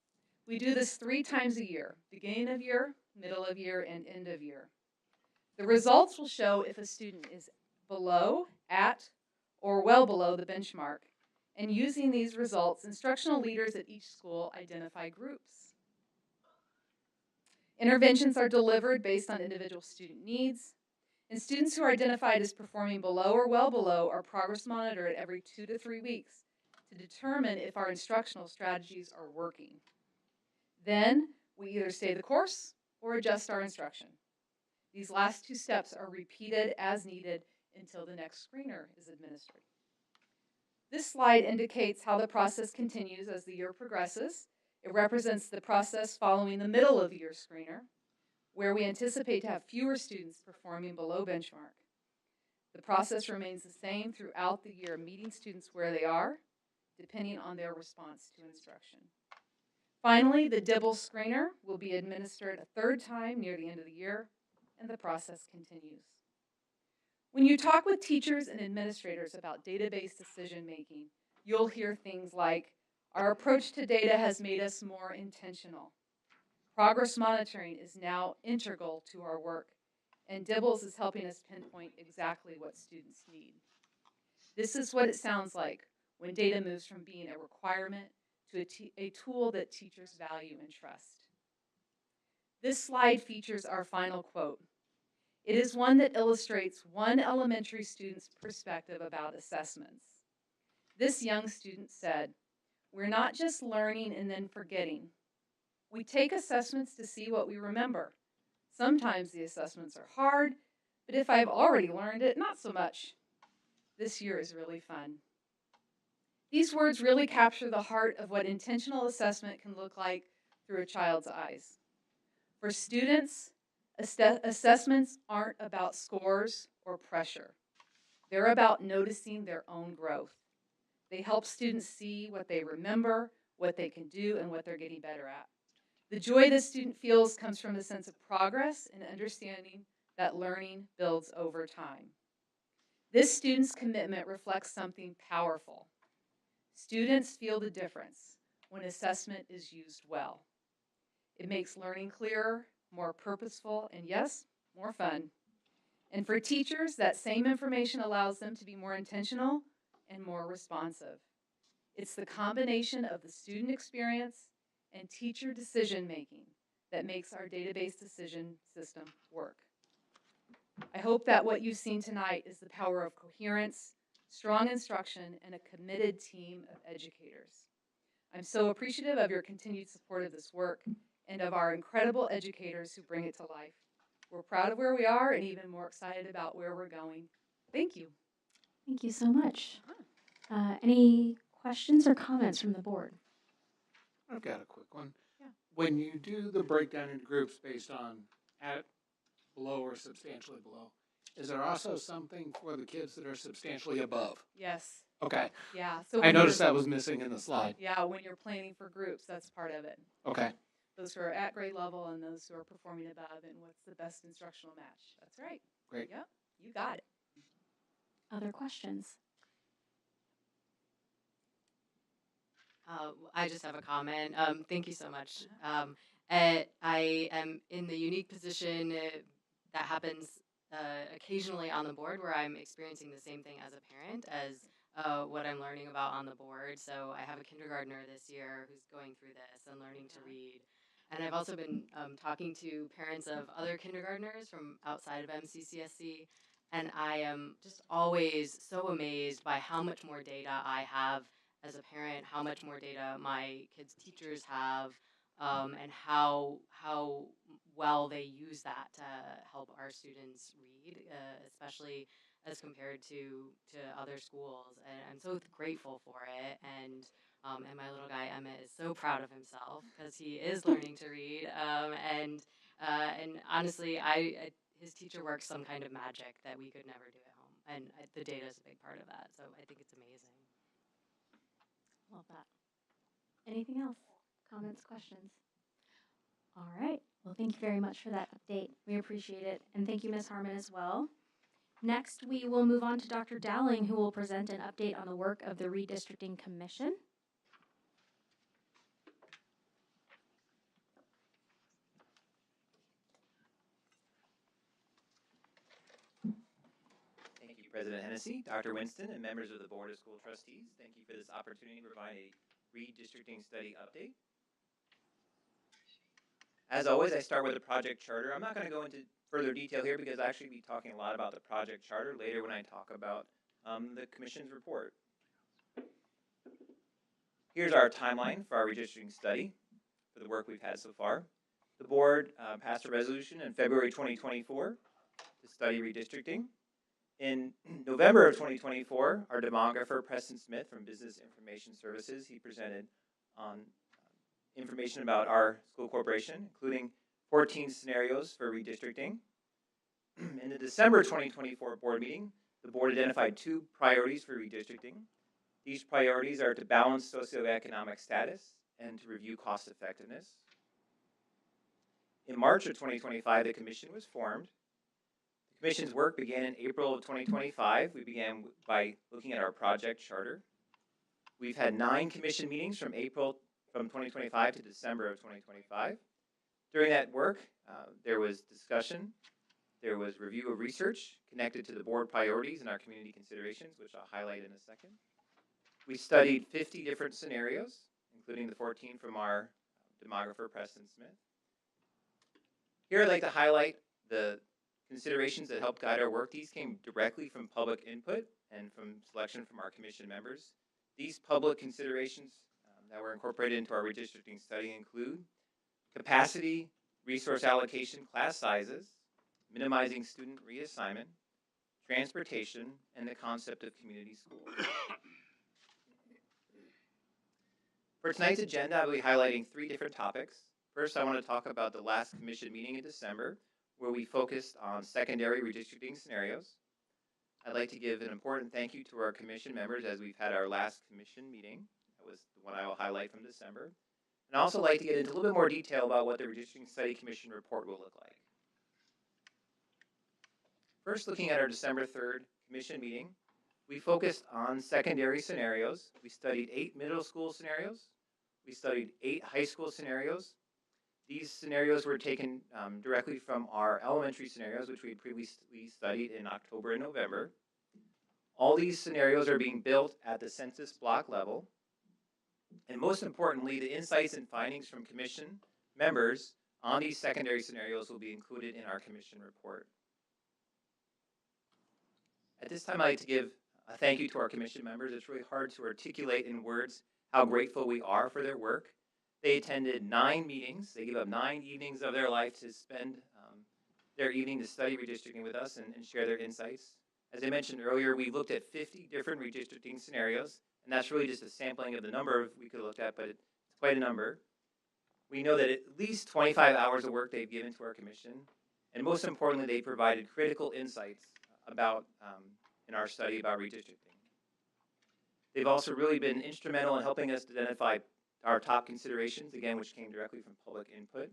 We do this 3 times a year, beginning of year, middle of year, and end of year. The results will show if a student is below, at, or well below the benchmark. And using these results, instructional leaders at each school identify groups. Interventions are delivered based on individual student needs, and students who are identified as performing below or well below are progress monitored every 2 to 3 weeks to determine if our instructional strategies are working. Then we either stay the course or adjust our instruction. These last 2 steps are repeated as needed until the next screener is administered. This slide indicates how the process continues as the year progresses. It represents the process following the middle of the year screener, where we anticipate to have fewer students performing below benchmark. The process remains the same throughout the year, meeting students where they are, depending on their response to instruction. Finally, the DIBBLS screener will be administered a 3rd time near the end of the year, and the process continues. When you talk with teachers and administrators about database decision making, you'll hear things like, "Our approach to data has made us more intentional. Progress monitoring is now integral to our work, and DIBBLS is helping us pinpoint exactly what students need." This is what it sounds like when data moves from being a requirement to a tool that teachers value and trust. This slide features our final quote. It is one that illustrates one elementary student's perspective about assessments. This young student said, "We're not just learning and then forgetting. We take assessments to see what we remember. Sometimes the assessments are hard, but if I've already learned it, not so much. This year is really fun." These words really capture the heart of what intentional assessment can look like through a child's eyes. For students, assessments aren't about scores or pressure. They're about noticing their own growth. They help students see what they remember, what they can do, and what they're getting better at. The joy the student feels comes from a sense of progress and understanding that learning builds over time. This student's commitment reflects something powerful. Students feel the difference when assessment is used well. It makes learning clearer, more purposeful, and yes, more fun. And for teachers, that same information allows them to be more intentional and more responsive. It's the combination of the student experience and teacher decision making that makes our database decision system work. I hope that what you've seen tonight is the power of coherence, strong instruction, and a committed team of educators. I'm so appreciative of your continued support of this work and of our incredible educators who bring it to life. We're proud of where we are and even more excited about where we're going. Thank you. Thank you so much. Any questions or comments from the board? I've got a quick one. Yeah. When you do the breakdown into groups based on at, below, or substantially below, is there also something for the kids that are substantially above? Yes. Okay. Yeah. So I noticed that was missing in the slide. Yeah, when you're planning for groups, that's part of it. Okay. Those who are at grade level and those who are performing above, and what's the best instructional match. That's right. Great. Yep, you got it. Other questions? I just have a comment. Thank you so much. I am in the unique position that happens occasionally on the board where I'm experiencing the same thing as a parent as what I'm learning about on the board. So I have a kindergartner this year who's going through this and learning to read. And I've also been talking to parents of other kindergartners from outside of MCCSC, and I am just always so amazed by how much more data I have as a parent, how much more data my kids' teachers have, and how well they use that to help our students read, especially as compared to other schools. And I'm so grateful for it. And my little guy Emmett is so proud of himself because he is learning to read. And honestly, his teacher works some kind of magic that we could never do at home, and the data is a big part of that. So I think it's amazing. Love that. Anything else? Comments, questions? All right. Well, thank you very much for that update. We appreciate it. And thank you, Ms. Harmon, as well. Next, we will move on to Dr. Dowling, who will present an update on the work of the Redistricting Commission. Thank you, President Hennessy, Dr. Winston, and members of the Board of School Trustees. Thank you for this opportunity to provide a redistricting study update. As always, I start with the project charter. I'm not going to go into further detail here because I'll actually be talking a lot about the project charter later when I talk about the Commission's report. Here's our timeline for our redistricting study for the work we've had so far. The board passed a resolution in February 2024 to study redistricting. In November of 2024, our demographer, Preston Smith from Business Information Services, he presented on information about our school corporation, including 14 scenarios for redistricting. In the December 2024 board meeting, the board identified 2 priorities for redistricting. These priorities are to balance socioeconomic status and to review cost effectiveness. In March of 2025, the commission was formed. The commission's work began in April of 2025. We began by looking at our project charter. We've had 9 commission meetings from 2025 to December of 2025. During that work, there was discussion, there was review of research connected to the board priorities and our community considerations, which I'll highlight in a second. We studied 50 different scenarios, including the 14 from our demographer, Preston Smith. Here I'd like to highlight the considerations that helped guide our work. These came directly from public input and from selection from our commission members. These public considerations that were incorporated into our redistricting study include capacity, resource allocation, class sizes, minimizing student reassignment, transportation, and the concept of community schools. For tonight's agenda, I'll be highlighting 3 different topics. First, I want to talk about the last commission meeting in December, where we focused on secondary redistricting scenarios. I'd like to give an important thank you to our commission members as we've had our last commission meeting. That was the one I will highlight from December. And I'd also like to get into a little bit more detail about what the Redistricting Study Commission report will look like. First, looking at our December 3rd commission meeting, we focused on secondary scenarios. We studied 8 middle school scenarios. We studied 8 high school scenarios. These scenarios were taken directly from our elementary scenarios, which we had previously studied in October and November. All these scenarios are being built at the census block level. And most importantly, the insights and findings from commission members on these secondary scenarios will be included in our commission report. At this time, I'd like to give a thank you to our commission members. It's really hard to articulate in words how grateful we are for their work. They attended 9 meetings. They gave up 9 evenings of their life to spend their evening to study redistricting with us and share their insights. As I mentioned earlier, we looked at 50 different redistricting scenarios, and that's really just a sampling of the number we could look at, but it's quite a number. We know that at least 25 hours of work they've given to our commission, and most importantly, they provided critical insights about in our study about redistricting. They've also really been instrumental in helping us identify our top considerations, again, which came directly from public input.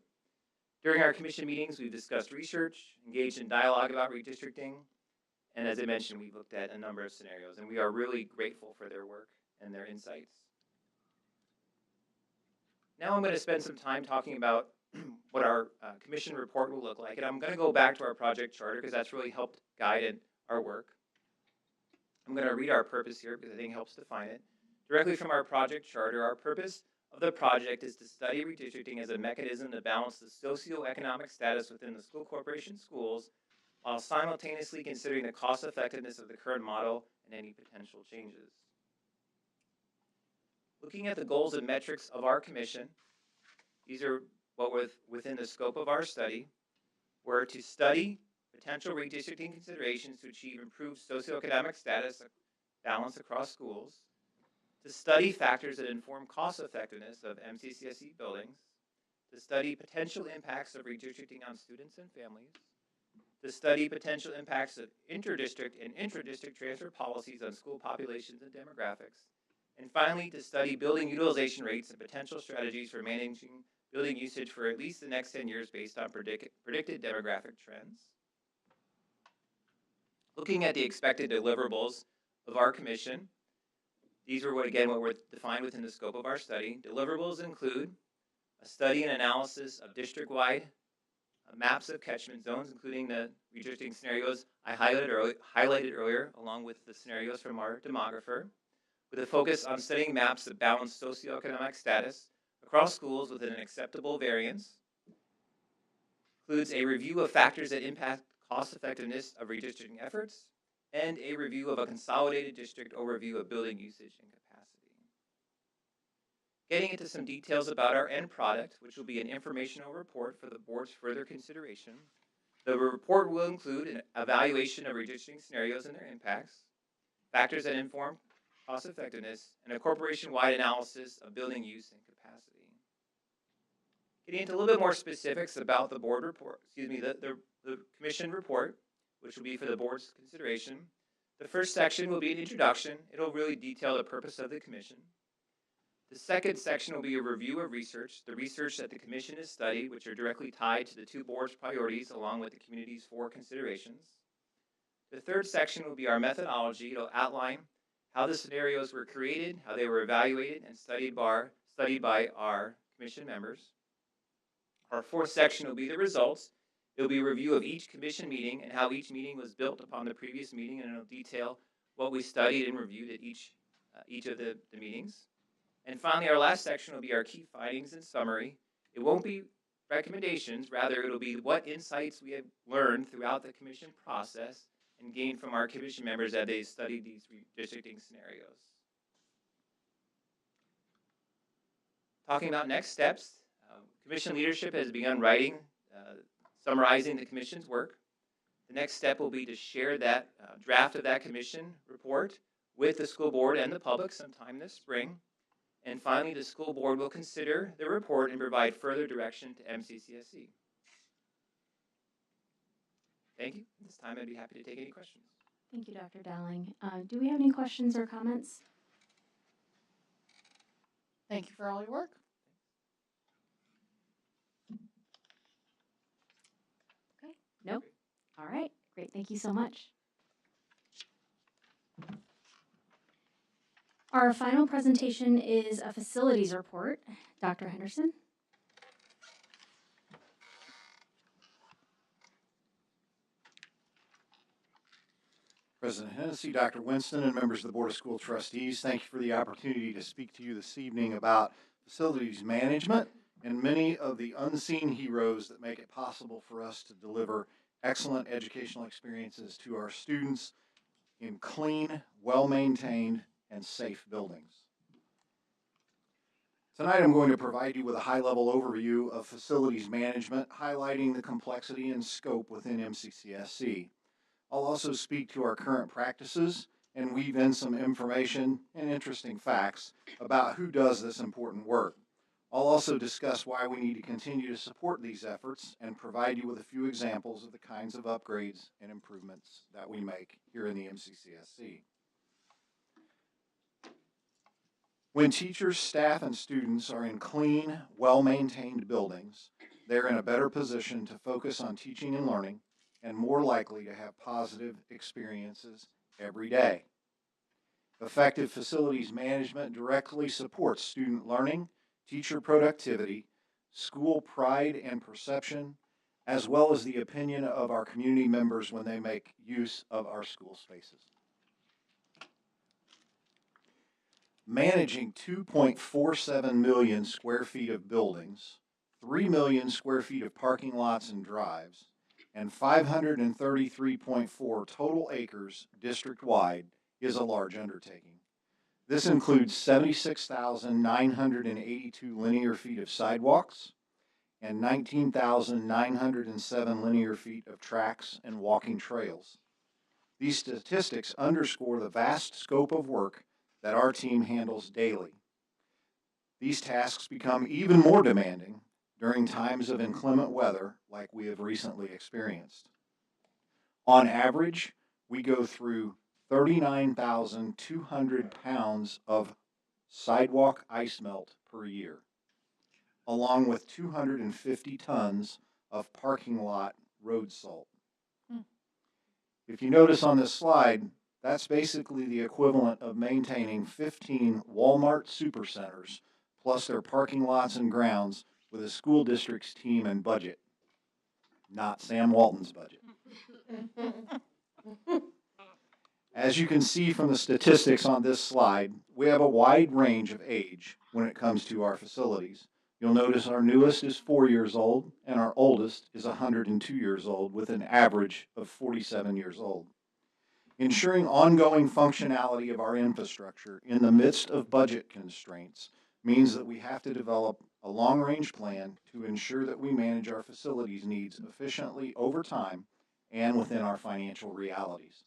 During our commission meetings, we've discussed research, engaged in dialogue about redistricting, and as I mentioned, we've looked at a number of scenarios, and we are really grateful for their work and their insights. Now I'm going to spend some time talking about what our commission report will look like, and I'm going to go back to our project charter because that's really helped guide our work. I'm going to read our purpose here because I think it helps define it. Directly from our project charter, our purpose of the project is to study redistricting as a mechanism to balance the socioeconomic status within the school corporation schools while simultaneously considering the cost effectiveness of the current model and any potential changes. Looking at the goals and metrics of our commission, these are what were within the scope of our study, were to study potential redistricting considerations to achieve improved socioeconomic status balance across schools, to study factors that inform cost effectiveness of MCCSC buildings, to study potential impacts of redistricting on students and families, to study potential impacts of interdistrict and intradistrict transfer policies on school populations and demographics, and finally, to study building utilization rates and potential strategies for managing building usage for at least the next 10 years based on predicted demographic trends. Looking at the expected deliverables of our commission, these are what were defined within the scope of our study. Deliverables include a study and analysis of district-wide maps of catchment zones, including the redistricting scenarios I highlighted earlier, along with the scenarios from our demographer, with a focus on studying maps that balance socioeconomic status across schools within an acceptable variance. Includes a review of factors that impact cost effectiveness of redistricting efforts, and a review of a consolidated district overview of building usage and capacity. Getting into some details about our end product, which will be an informational report for the board's further consideration. The report will include an evaluation of redistricting scenarios and their impacts, factors that inform cost effectiveness, and a corporation-wide analysis of building use and capacity. Getting into a little bit more specifics about the board report, the commission report, which will be for the board's consideration. The first section will be an introduction. It'll really detail the purpose of the commission. The second section will be a review of research, the research that the commission has studied, which are directly tied to the 2 boards' priorities along with the community's 4 considerations. The third section will be our methodology. It'll outline how the scenarios were created, how they were evaluated and studied by our commission members. Our fourth section will be the results. It'll be a review of each commission meeting and how each meeting was built upon the previous meeting, and it'll detail what we studied and reviewed at each of the meetings. And finally, our last section will be our key findings and summary. It won't be recommendations, rather it'll be what insights we have learned throughout the commission process and gained from our commission members as they studied these redistricting scenarios. Talking about next steps, commission leadership has begun writing, summarizing the commission's work. The next step will be to share that draft of that commission report with the school board and the public sometime this spring. And finally, the school board will consider the report and provide further direction to MCCSC. Thank you. At this time, I'd be happy to take any questions. Thank you, Dr. Dowling. Do we have any questions or comments? Thank you for all your work. Okay. Nope. All right. Great. Thank you so much. Our final presentation is a facilities report. Dr. Henderson. President Hennessy, Dr. Winston, and members of the Board of School Trustees, thank you for the opportunity to speak to you this evening about facilities management and many of the unseen heroes that make it possible for us to deliver excellent educational experiences to our students in clean, well-maintained, and safe buildings. Tonight I'm going to provide you with a high-level overview of facilities management, highlighting the complexity and scope within MCCSC. I'll also speak to our current practices and weave in some information and interesting facts about who does this important work. I'll also discuss why we need to continue to support these efforts and provide you with a few examples of the kinds of upgrades and improvements that we make here in the MCCSC. When teachers, staff, and students are in clean, well-maintained buildings, they're in a better position to focus on teaching and learning and more likely to have positive experiences every day. Effective facilities management directly supports student learning, teacher productivity, school pride and perception, as well as the opinion of our community members when they make use of our school spaces. Managing 2.47 million square feet of buildings, 3 million square feet of parking lots and drives, and 533.4 total acres district-wide is a large undertaking. This includes 76,982 linear feet of sidewalks and 19,907 linear feet of tracks and walking trails. These statistics underscore the vast scope of work that our team handles daily. These tasks become even more demanding during times of inclement weather like we have recently experienced. On average, we go through 39,200 pounds of sidewalk ice melt per year, along with 250 tons of parking lot road salt. If you notice on this slide, that's basically the equivalent of maintaining 15 Walmart supercenters plus their parking lots and grounds with a school district's team and budget, not Sam Walton's budget. As you can see from the statistics on this slide, we have a wide range of age when it comes to our facilities. You'll notice our newest is 4 years old and our oldest is 102 years old with an average of 47 years old. Ensuring ongoing functionality of our infrastructure in the midst of budget constraints means that we have to develop a long-range plan to ensure that we manage our facilities needs efficiently over time and within our financial realities.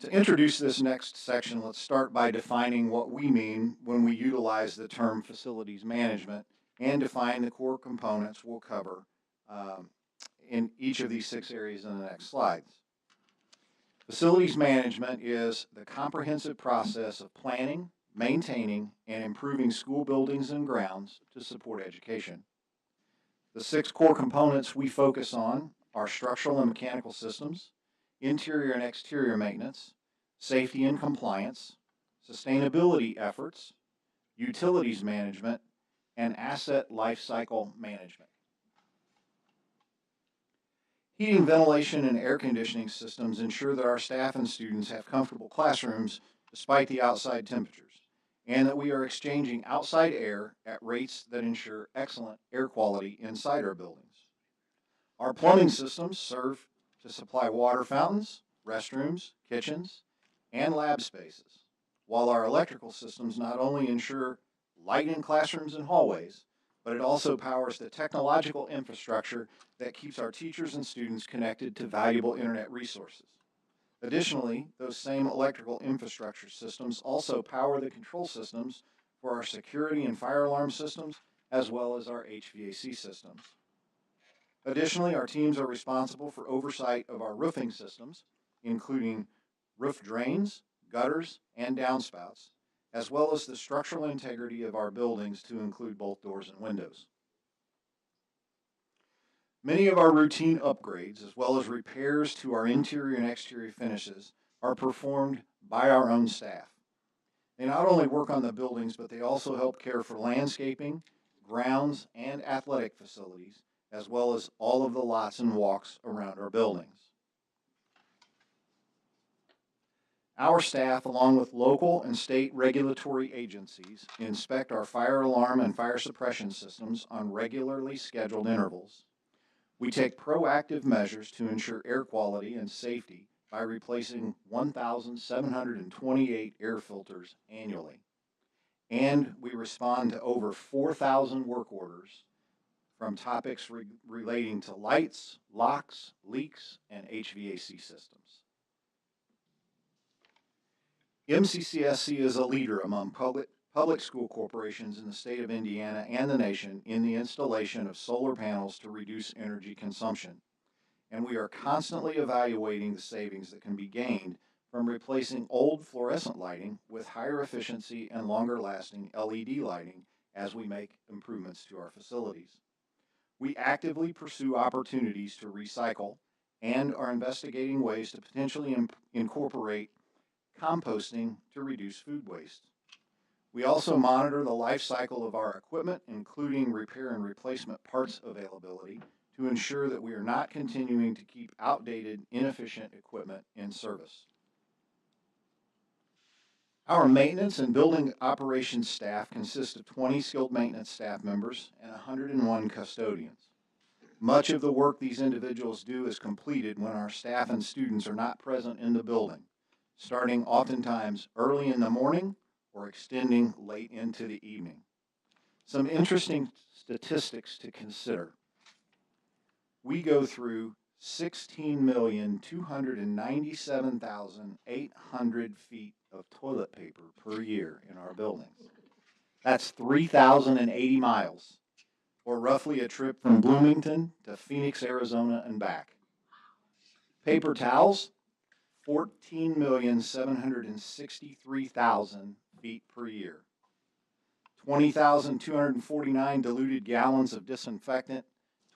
To introduce this next section, let's start by defining what we mean when we utilize the term facilities management and define the core components we'll cover in each of these 6 areas in the next slides. Facilities management is the comprehensive process of planning, maintaining, and improving school buildings and grounds to support education. The 6 core components we focus on are structural and mechanical systems, interior and exterior maintenance, safety and compliance, sustainability efforts, utilities management, and asset lifecycle management. Heating, ventilation, and air conditioning systems ensure that our staff and students have comfortable classrooms despite the outside temperatures, and that we are exchanging outside air at rates that ensure excellent air quality inside our buildings. Our plumbing systems serve to supply water fountains, restrooms, kitchens, and lab spaces, while our electrical systems not only ensure light in classrooms and hallways, but it also powers the technological infrastructure that keeps our teachers and students connected to valuable internet resources. Additionally, those same electrical infrastructure systems also power the control systems for our security and fire alarm systems, as well as our HVAC systems. Additionally, our teams are responsible for oversight of our roofing systems, including roof drains, gutters, and downspouts, as well as the structural integrity of our buildings to include both doors and windows. Many of our routine upgrades, as well as repairs to our interior and exterior finishes, are performed by our own staff. They not only work on the buildings, but they also help care for landscaping, grounds, and athletic facilities, as well as all of the lots and walks around our buildings. Our staff, along with local and state regulatory agencies, inspect our fire alarm and fire suppression systems on regularly scheduled intervals. We take proactive measures to ensure air quality and safety by replacing 1,728 air filters annually. And we respond to over 4,000 work orders from topics relating to lights, locks, leaks, and HVAC systems. MCCSC is a leader among public school corporations in the state of Indiana and the nation in the installation of solar panels to reduce energy consumption. And we are constantly evaluating the savings that can be gained from replacing old fluorescent lighting with higher efficiency and longer lasting LED lighting as we make improvements to our facilities. We actively pursue opportunities to recycle and are investigating ways to potentially incorporate composting to reduce food waste. We also monitor the life cycle of our equipment, including repair and replacement parts availability, to ensure that we are not continuing to keep outdated, inefficient equipment in service. Our maintenance and building operations staff consists of 20 skilled maintenance staff members and 101 custodians. Much of the work these individuals do is completed when our staff and students are not present in the building, starting oftentimes early in the morning or extending late into the evening. Some interesting statistics to consider. We go through 16,297,800 feet of toilet paper per year in our buildings. That's 3,080 miles, or roughly a trip from Bloomington to Phoenix, Arizona and back. Paper towels, 14,763,000 feet per year. 20,249 diluted gallons of disinfectant,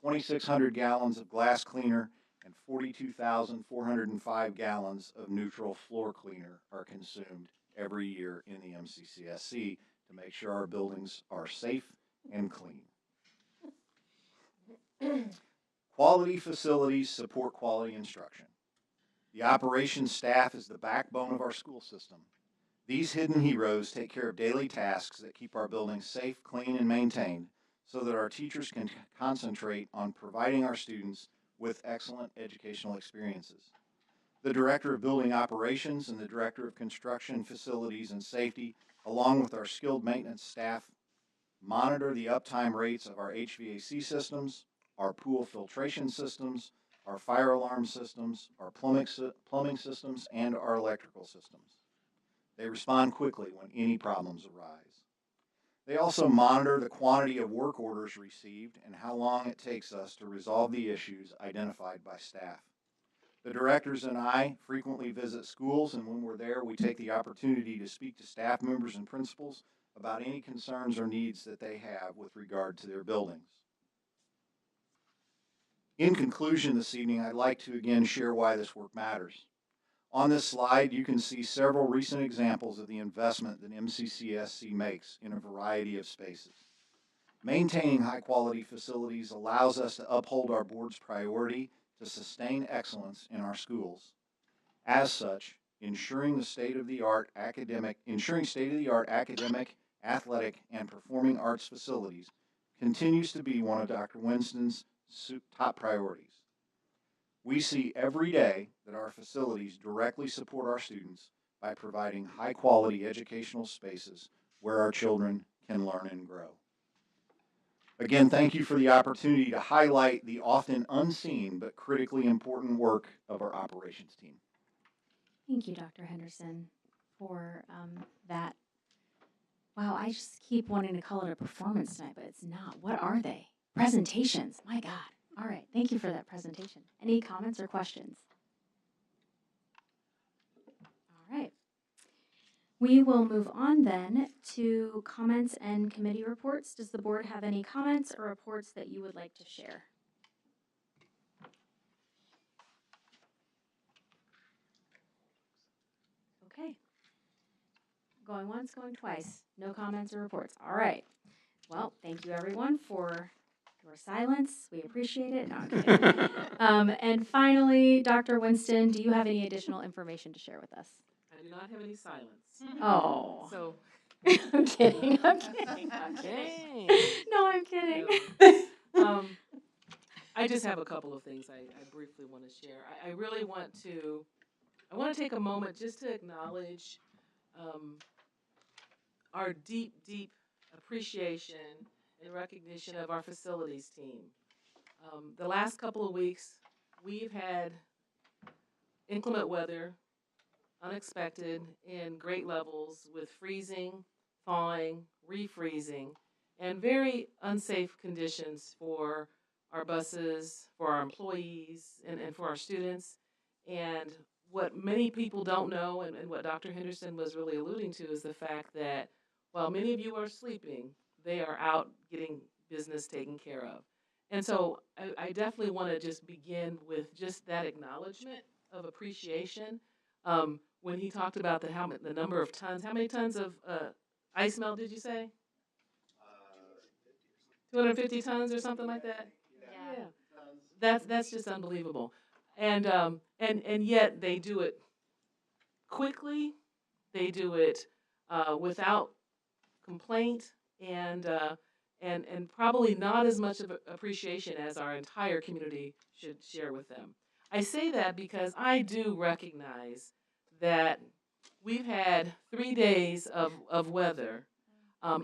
2,600 gallons of glass cleaner, and 42,405 gallons of neutral floor cleaner are consumed every year in the MCCSC to make sure our buildings are safe and clean. Quality facilities support quality instruction. The operations staff is the backbone of our school system. These hidden heroes take care of daily tasks that keep our buildings safe, clean, and maintained so that our teachers can concentrate on providing our students with excellent educational experiences. The Director of Building Operations and the Director of Construction, Facilities, and Safety, along with our skilled maintenance staff, monitor the uptime rates of our HVAC systems, our pool filtration systems, our fire alarm systems, our plumbing systems, and our electrical systems. They respond quickly when any problems arise. They also monitor the quantity of work orders received and how long it takes us to resolve the issues identified by staff. The directors and I frequently visit schools, and when we're there, we take the opportunity to speak to staff members and principals about any concerns or needs that they have with regard to their buildings. In conclusion this evening, I'd like to again share why this work matters. On this slide, you can see several recent examples of the investment that MCCSC makes in a variety of spaces. Maintaining high-quality facilities allows us to uphold our board's priority to sustain excellence in our schools. As such, ensuring state-of-the-art academic, athletic, and performing arts facilities continues to be one of Dr. Winston's top priorities. We see every day that our facilities directly support our students by providing high-quality educational spaces where our children can learn and grow. Again, thank you for the opportunity to highlight the often unseen but critically important work of our operations team. Thank you, Dr. Henderson, for that. Wow, I just keep wanting to call it a performance tonight, but it's not. What are they? Presentations. My God. All right. Thank you for that presentation. Any comments or questions? All right. We will move on then to comments and committee reports. Does the board have any comments or reports that you would like to share? Okay. Going once, going twice. No comments or reports. All right. Well, thank you everyone for your silence. We appreciate it. No, I'm kidding. And finally, Dr. Winston, do you have any additional information to share with us? I do not have any silence. Oh. So, I'm kidding. I'm kidding. I'm kidding. dang. No, I'm kidding. No. I just have a couple of things I briefly want to share. I really want to take a moment just to acknowledge our deep, deep appreciation and recognition of our facilities team. The last couple of weeks, we've had inclement weather, unexpected, in great levels with freezing, thawing, refreezing, and very unsafe conditions for our buses, for our employees, and for our students. And what many people don't know, and what Dr. Henderson was really alluding to, is the fact that while many of you are sleeping, they are out getting business taken care of. And so I definitely want to just begin with just that acknowledgement of appreciation. When he talked about the number of tons, how many tons of ice melt did you say? 250 tons or something like that? Yeah. That's just unbelievable. And yet they do it quickly, they do it without complaint, and probably not as much of appreciation as our entire community should share with them. I say that because I do recognize that we've had 3 days of weather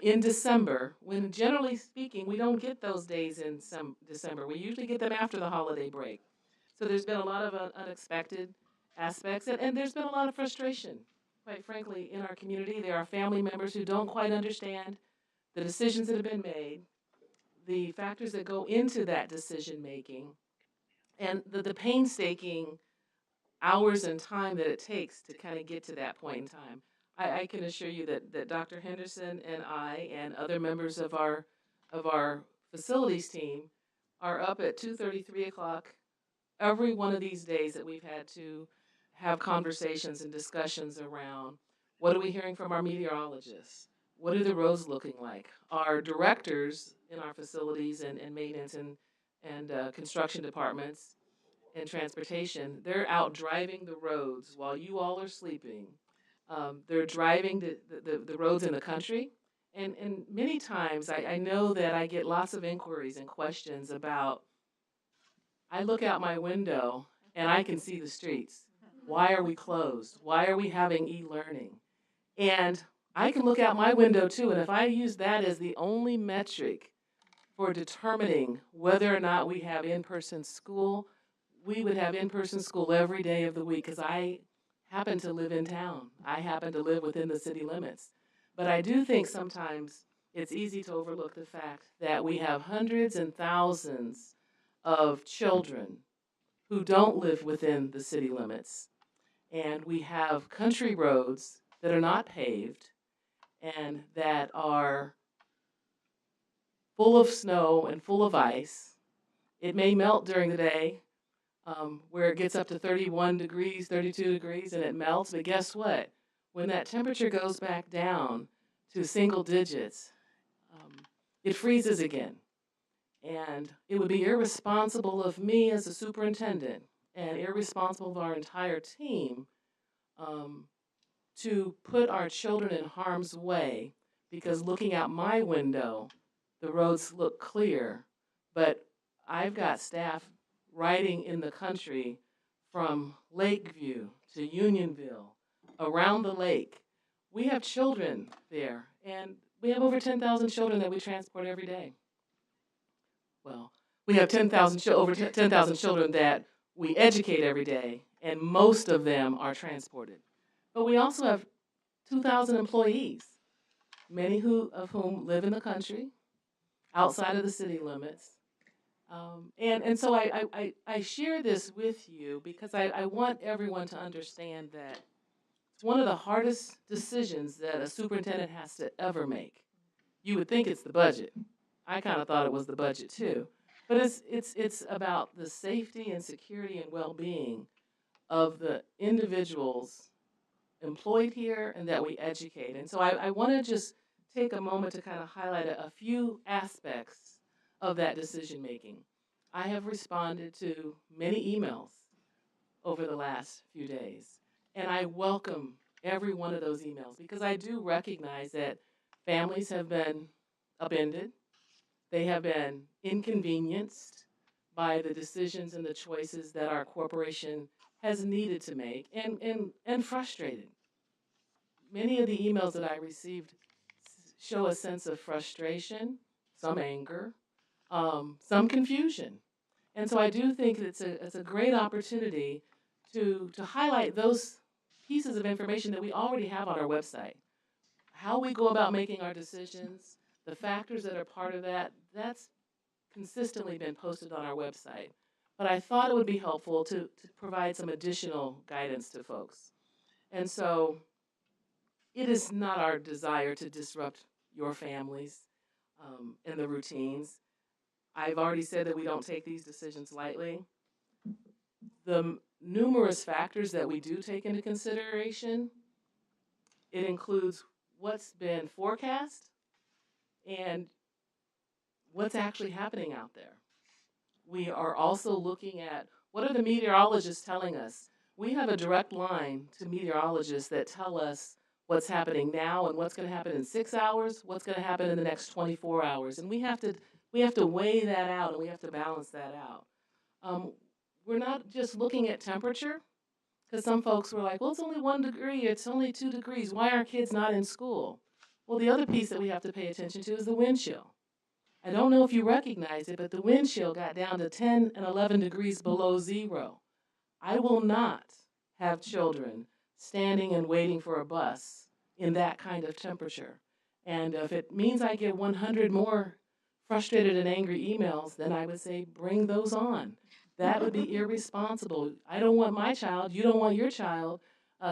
in December, when generally speaking, we don't get those days in December. We usually get them after the holiday break. So there's been a lot of unexpected aspects, and there's been a lot of frustration, quite frankly, in our community. There are family members who don't quite understand the decisions that have been made, the factors that go into that decision making, and the painstaking hours and time that it takes to kind of get to that point in time. I can assure you that Dr. Henderson and I and other members of our facilities team are up at 2:30, 3 o'clock every one of these days that we've had to have conversations and discussions around what are we hearing from our meteorologists? What are the roads looking like? Our directors in our facilities and maintenance and construction departments and transportation, they're out driving the roads while you all are sleeping. They're driving the roads in the country. And many times I know that I get lots of inquiries and questions about, I look out my window and I can see the streets. Why are we closed? Why are we having e-learning? And I can look out my window too, and if I use that as the only metric for determining whether or not we have in-person school, we would have in-person school every day of the week, because I happen to live in town. I happen to live within the city limits. But I do think sometimes it's easy to overlook the fact that we have hundreds and thousands of children who don't live within the city limits. And we have country roads that are not paved and that are full of snow and full of ice. It may melt during the day, where it gets up to 31 degrees, 32 degrees, and it melts. But guess what? When that temperature goes back down to single digits, it freezes again. And it would be irresponsible of me as a superintendent and irresponsible of our entire team to put our children in harm's way, because looking out my window, the roads look clear, but I've got staff riding in the country from Lakeview to Unionville, around the lake. We have children there, and we have over 10,000 children that we transport every day. Well, we have over 10,000 children that we educate every day, and most of them are transported. But we also have 2,000 employees, many of whom live in the country, outside of the city limits. And so I share this with you because I want everyone to understand that it's one of the hardest decisions that a superintendent has to ever make. You would think it's the budget. I kind of thought it was the budget too. But it's about the safety and security and well-being of the individuals employed here and that we educate. And so I want to just take a moment to kind of highlight a few aspects of that decision making. I have responded to many emails over the last few days, and I welcome every one of those emails because I do recognize that families have been upended, they have been inconvenienced by the decisions and the choices that our corporation has needed to make, and frustrated. Many of the emails that I received show a sense of frustration, some anger, some confusion. And so I do think it's a great opportunity to highlight those pieces of information that we already have on our website. How we go about making our decisions, the factors that are part of that, that's consistently been posted on our website. But I thought it would be helpful to provide some additional guidance to folks. And so it is not our desire to disrupt your families and the routines. I've already said that we don't take these decisions lightly. The numerous factors that we do take into consideration, it includes what's been forecast and what's actually happening out there. We are also looking at what are the meteorologists telling us. We have a direct line to meteorologists that tell us what's happening now and what's going to happen in 6 hours, what's going to happen in the next 24 hours. And we have to weigh that out and we have to balance that out. We're not just looking at temperature, because some folks were like, well, it's only 1 degree, it's only 2 degrees. Why are kids not in school? Well, the other piece that we have to pay attention to is the wind chill. I don't know if you recognize it, but the wind chill got down to 10 and 11 degrees below zero. I will not have children standing and waiting for a bus in that kind of temperature. And if it means I get 100 more frustrated and angry emails, then I would say bring those on. That would be irresponsible. I don't want my child, you don't want your child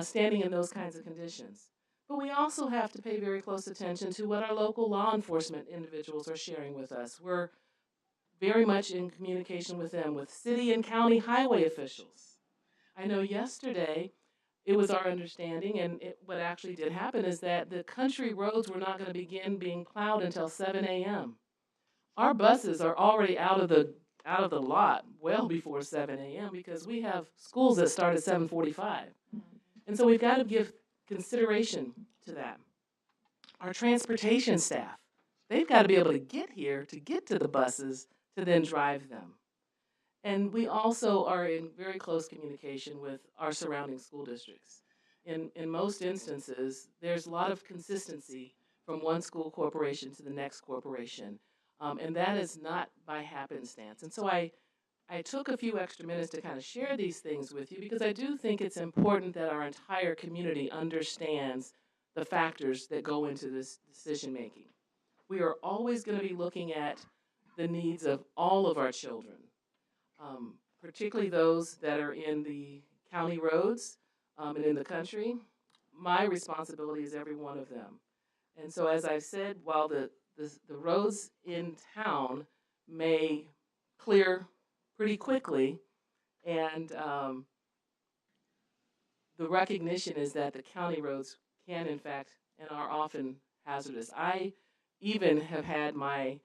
standing in those kinds of conditions. But we also have to pay very close attention to what our local law enforcement individuals are sharing with us. We're very much in communication with them, with city and county highway officials. I know yesterday it was our understanding, and what actually did happen is that the country roads were not going to begin being plowed until 7 a.m. Our buses are already out of the lot well before 7 a.m. because we have schools that start at 7:45. And so we've got to give consideration to that. Our transportation staff, they've got to be able to get here, to get to the buses, to then drive them. And we also are in very close communication with our surrounding school districts. In most instances, there's a lot of consistency from one school corporation to the next corporation. And that is not by happenstance. And so I took a few extra minutes to kind of share these things with you because I do think it's important that our entire community understands the factors that go into this decision making. We are always going to be looking at the needs of all of our children, particularly those that are in the county roads and in the country. My responsibility is every one of them. And so as I've said, while the roads in town may clear pretty quickly, and the recognition is that the county roads can, in fact, and are often hazardous. I even have had my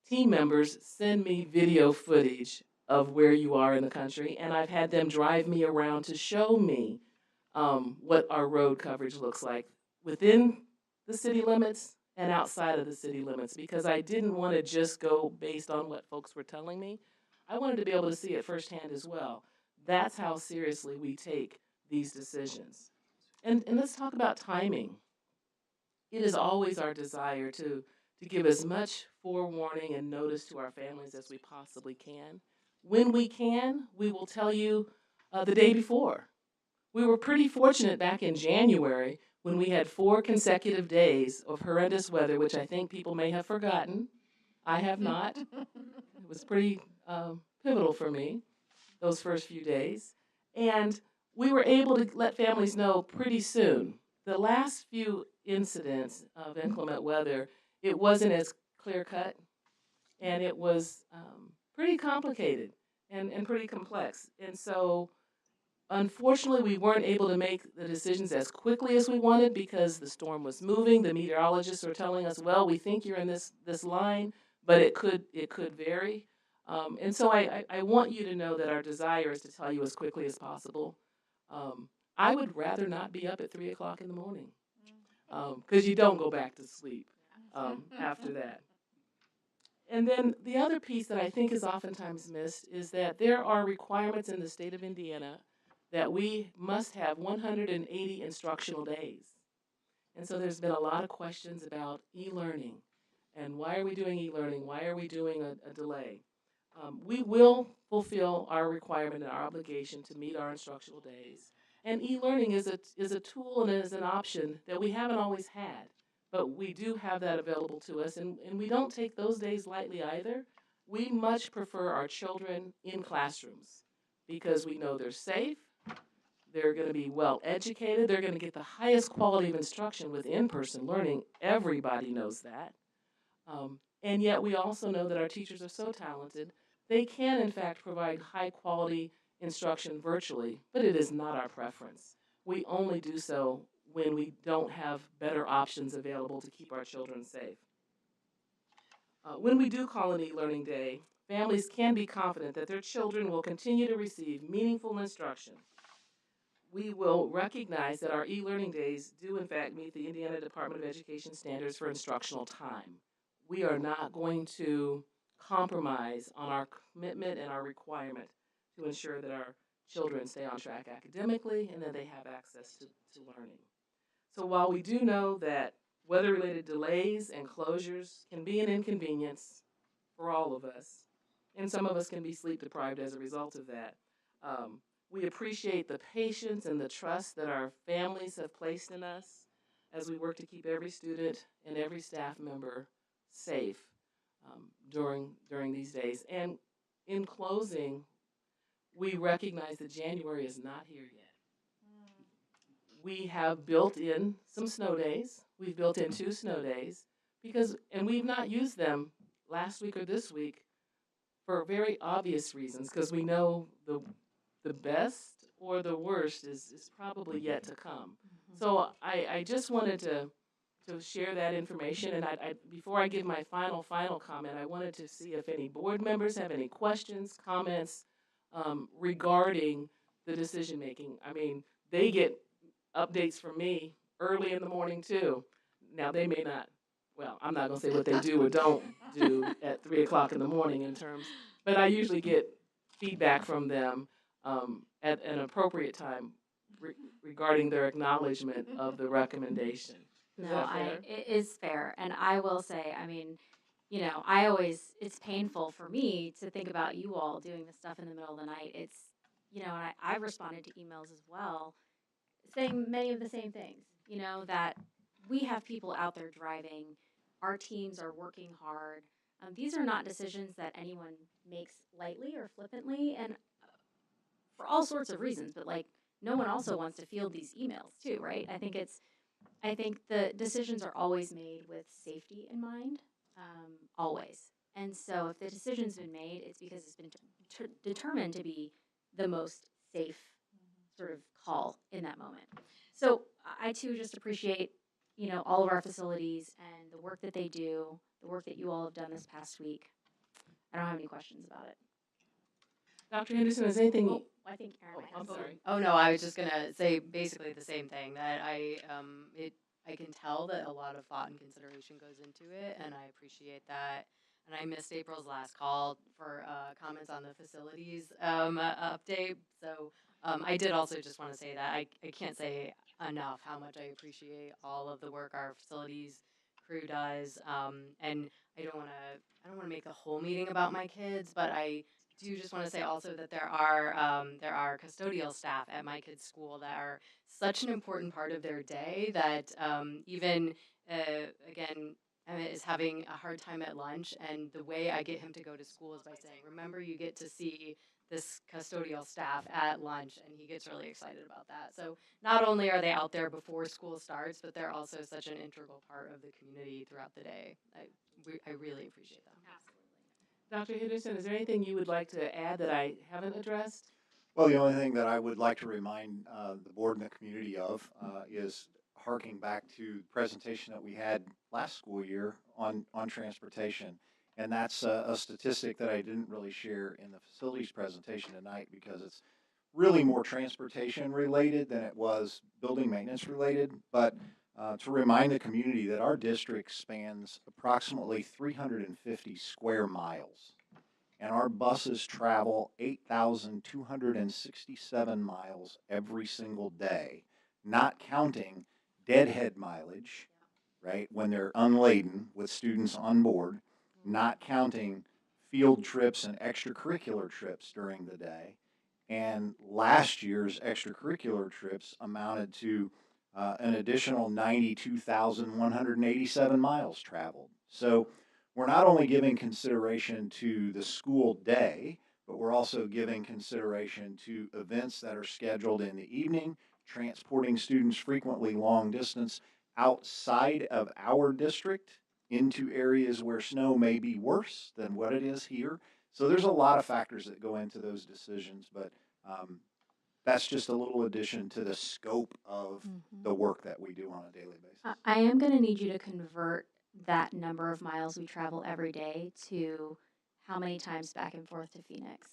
team members send me video footage of where you are in the country, and I've had them drive me around to show me what our road coverage looks like within the city limits and outside of the city limits, because I didn't want to just go based on what folks were telling me. I wanted to be able to see it firsthand as well. That's how seriously we take these decisions. And let's talk about timing. It is always our desire to give as much forewarning and notice to our families as we possibly can. When we can, we will tell you the day before. We were pretty fortunate back in January when we had 4 consecutive days of horrendous weather, which I think people may have forgotten. I have not. It was pretty pivotal for me, those first few days. And we were able to let families know pretty soon. The last few incidents of inclement weather, it wasn't as clear cut, and it was pretty complicated and pretty complex. And so Unfortunately, we weren't able to make the decisions as quickly as we wanted because the storm was moving. The meteorologists were telling us, well, we think you're in this line, but it could vary. And so I want you to know that our desire is to tell you as quickly as possible. I would rather not be up at 3 o'clock in the morning because you don't go back to sleep after that. And then the other piece that I think is oftentimes missed is that there are requirements in the state of Indiana that we must have 180 instructional days. And so there's been a lot of questions about e-learning and why are we doing e-learning? Why are we doing a delay? We will fulfill our requirement and our obligation to meet our instructional days. And e-learning is a tool and is an option that we haven't always had, but we do have that available to us, and we don't take those days lightly either. We much prefer our children in classrooms because we know they're safe, they're going to be well educated, they're going to get the highest quality of instruction with in-person learning. Everybody knows that. And yet we also know that our teachers are so talented, they can in fact provide high quality instruction virtually, but it is not our preference. We only do so when we don't have better options available to keep our children safe. When we do call an e-learning day, families can be confident that their children will continue to receive meaningful instruction. We will recognize that our e-learning days do in fact meet the Indiana Department of Education standards for instructional time. We are not going to compromise on our commitment and our requirement to ensure that our children stay on track academically and that they have access to learning. So while we do know that weather-related delays and closures can be an inconvenience for all of us, and some of us can be sleep deprived as a result of that, we appreciate the patience and the trust that our families have placed in us as we work to keep every student and every staff member safe during these days. And in closing, we recognize that January is not here yet. We have built in some snow days. We've built in 2 snow days and we've not used them last week or this week for very obvious reasons because we know the best or the worst is probably yet to come. So I just wanted to share that information, and before I give my final comment, I wanted to see if any board members have any questions, comments regarding the decision making. I mean, they get updates from me early in the morning too. Now they may not, well, I'm not gonna say what they do or don't do at 3 o'clock in the morning but I usually get feedback from them at an appropriate time regarding their acknowledgement of the recommendation. No, it is fair. And I will say, I mean, it's painful for me to think about you all doing this stuff in the middle of the night. It's, and I've responded to emails as well saying many of the same things, that we have people out there driving, our teams are working hard. These are not decisions that anyone makes lightly or flippantly, and for all sorts of reasons, but like no one also wants to field these emails too, right? I think the decisions are always made with safety in mind, always. And so if the decision's been made, it's because it's been determined to be the most safe sort of call in that moment. So I too just appreciate, all of our facilities and the work that they do, the work that you all have done this past week. I don't have any questions about it. Dr. Henderson, is anything? I think Aaron might have I'm sorry. Oh no, I was just gonna say basically the same thing, that I can tell that a lot of thought and consideration goes into it, and I appreciate that. And I missed April's last call for comments on the facilities update. So I did also just want to say that I can't say enough how much I appreciate all of the work our facilities crew does. And I don't want to make the whole meeting about my kids, but I do just want to say also that there are custodial staff at my kids' school that are such an important part of their day that even again, Emmett is having a hard time at lunch, and the way I get him to go to school is by saying, remember, you get to see this custodial staff at lunch, and he gets really excited about that. So not only are they out there before school starts, but they're also such an integral part of the community throughout the day. I really appreciate them. Absolutely. Dr. Henderson, is there anything you would like to add that I haven't addressed? Well, the only thing that I would like to remind the board and the community of is harking back to the presentation that we had last school year on transportation. And that's a statistic that I didn't really share in the facilities presentation tonight because it's really more transportation related than it was building maintenance related. But to remind the community that our district spans approximately 350 square miles, and our buses travel 8,267 miles every single day, not counting deadhead mileage, right, when they're unladen with students on board, not counting field trips and extracurricular trips during the day. And last year's extracurricular trips amounted to an additional 92,187 miles traveled. So we're not only giving consideration to the school day, but we're also giving consideration to events that are scheduled in the evening, transporting students frequently long distance outside of our district into areas where snow may be worse than what it is here. So there's a lot of factors that go into those decisions, but that's just a little addition to the scope of the work that we do on a daily basis. I am going to need you to convert that number of miles we travel every day to how many times back and forth to Phoenix.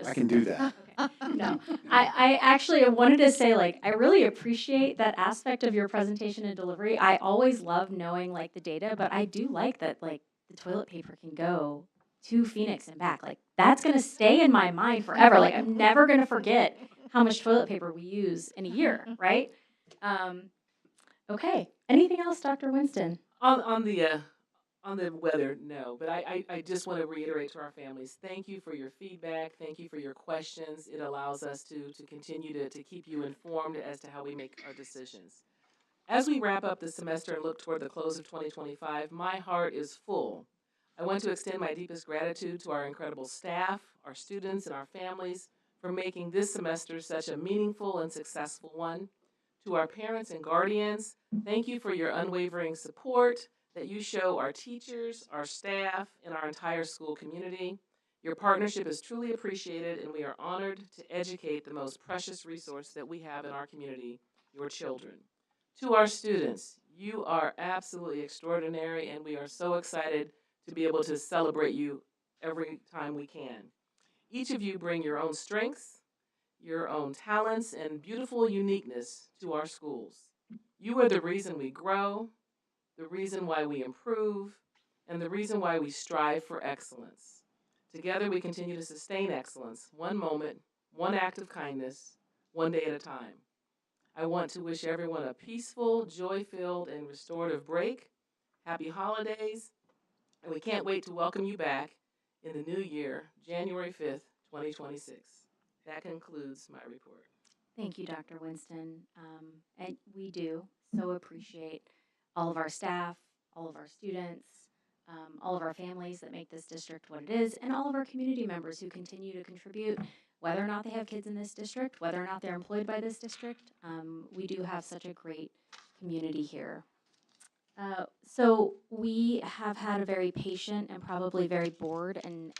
I can do that. Okay. No, I actually wanted to say, like, I really appreciate that aspect of your presentation and delivery. I always love knowing, like, the data, but I do like that, like, the toilet paper can go to Phoenix and back. Like, that's going to stay in my mind forever. Like, I'm never going to forget how much toilet paper we use in a year, right? Okay. Anything else, Dr. Winston? On the weather, no. But I just want to reiterate to our families, thank you for your feedback. Thank you for your questions. It allows us to continue to keep you informed as to how we make our decisions. As we wrap up the semester and look toward the close of 2025, my heart is full. I want to extend my deepest gratitude to our incredible staff, our students, and our families for making this semester such a meaningful and successful one. To our parents and guardians, thank you for your unwavering support that you show our teachers, our staff, and our entire school community. Your partnership is truly appreciated, and we are honored to educate the most precious resource that we have in our community, your children. To our students, you are absolutely extraordinary, and we are so excited to be able to celebrate you every time we can. Each of you bring your own strengths, your own talents, and beautiful uniqueness to our schools. You are the reason we grow, the reason why we improve, and the reason why we strive for excellence. Together we continue to sustain excellence, one moment, one act of kindness, one day at a time. I want to wish everyone a peaceful, joy-filled, and restorative break. Happy holidays, and we can't wait to welcome you back in the new year, January 5th, 2026. That concludes my report. Thank you, Dr. Winston. And we do so appreciate all of our staff, all of our students, all of our families that make this district what it is, and all of our community members who continue to contribute, whether or not they have kids in this district, whether or not they're employed by this district. We do have such a great community here. So we have had a very patient and probably very bored and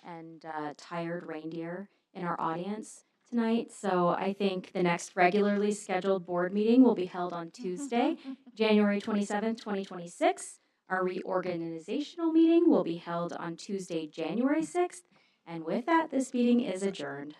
tired reindeer in our audience tonight. So I think the next regularly scheduled board meeting will be held on Tuesday, January 27th, 2026. Our reorganizational meeting will be held on Tuesday, January 6th. And with that, this meeting is adjourned.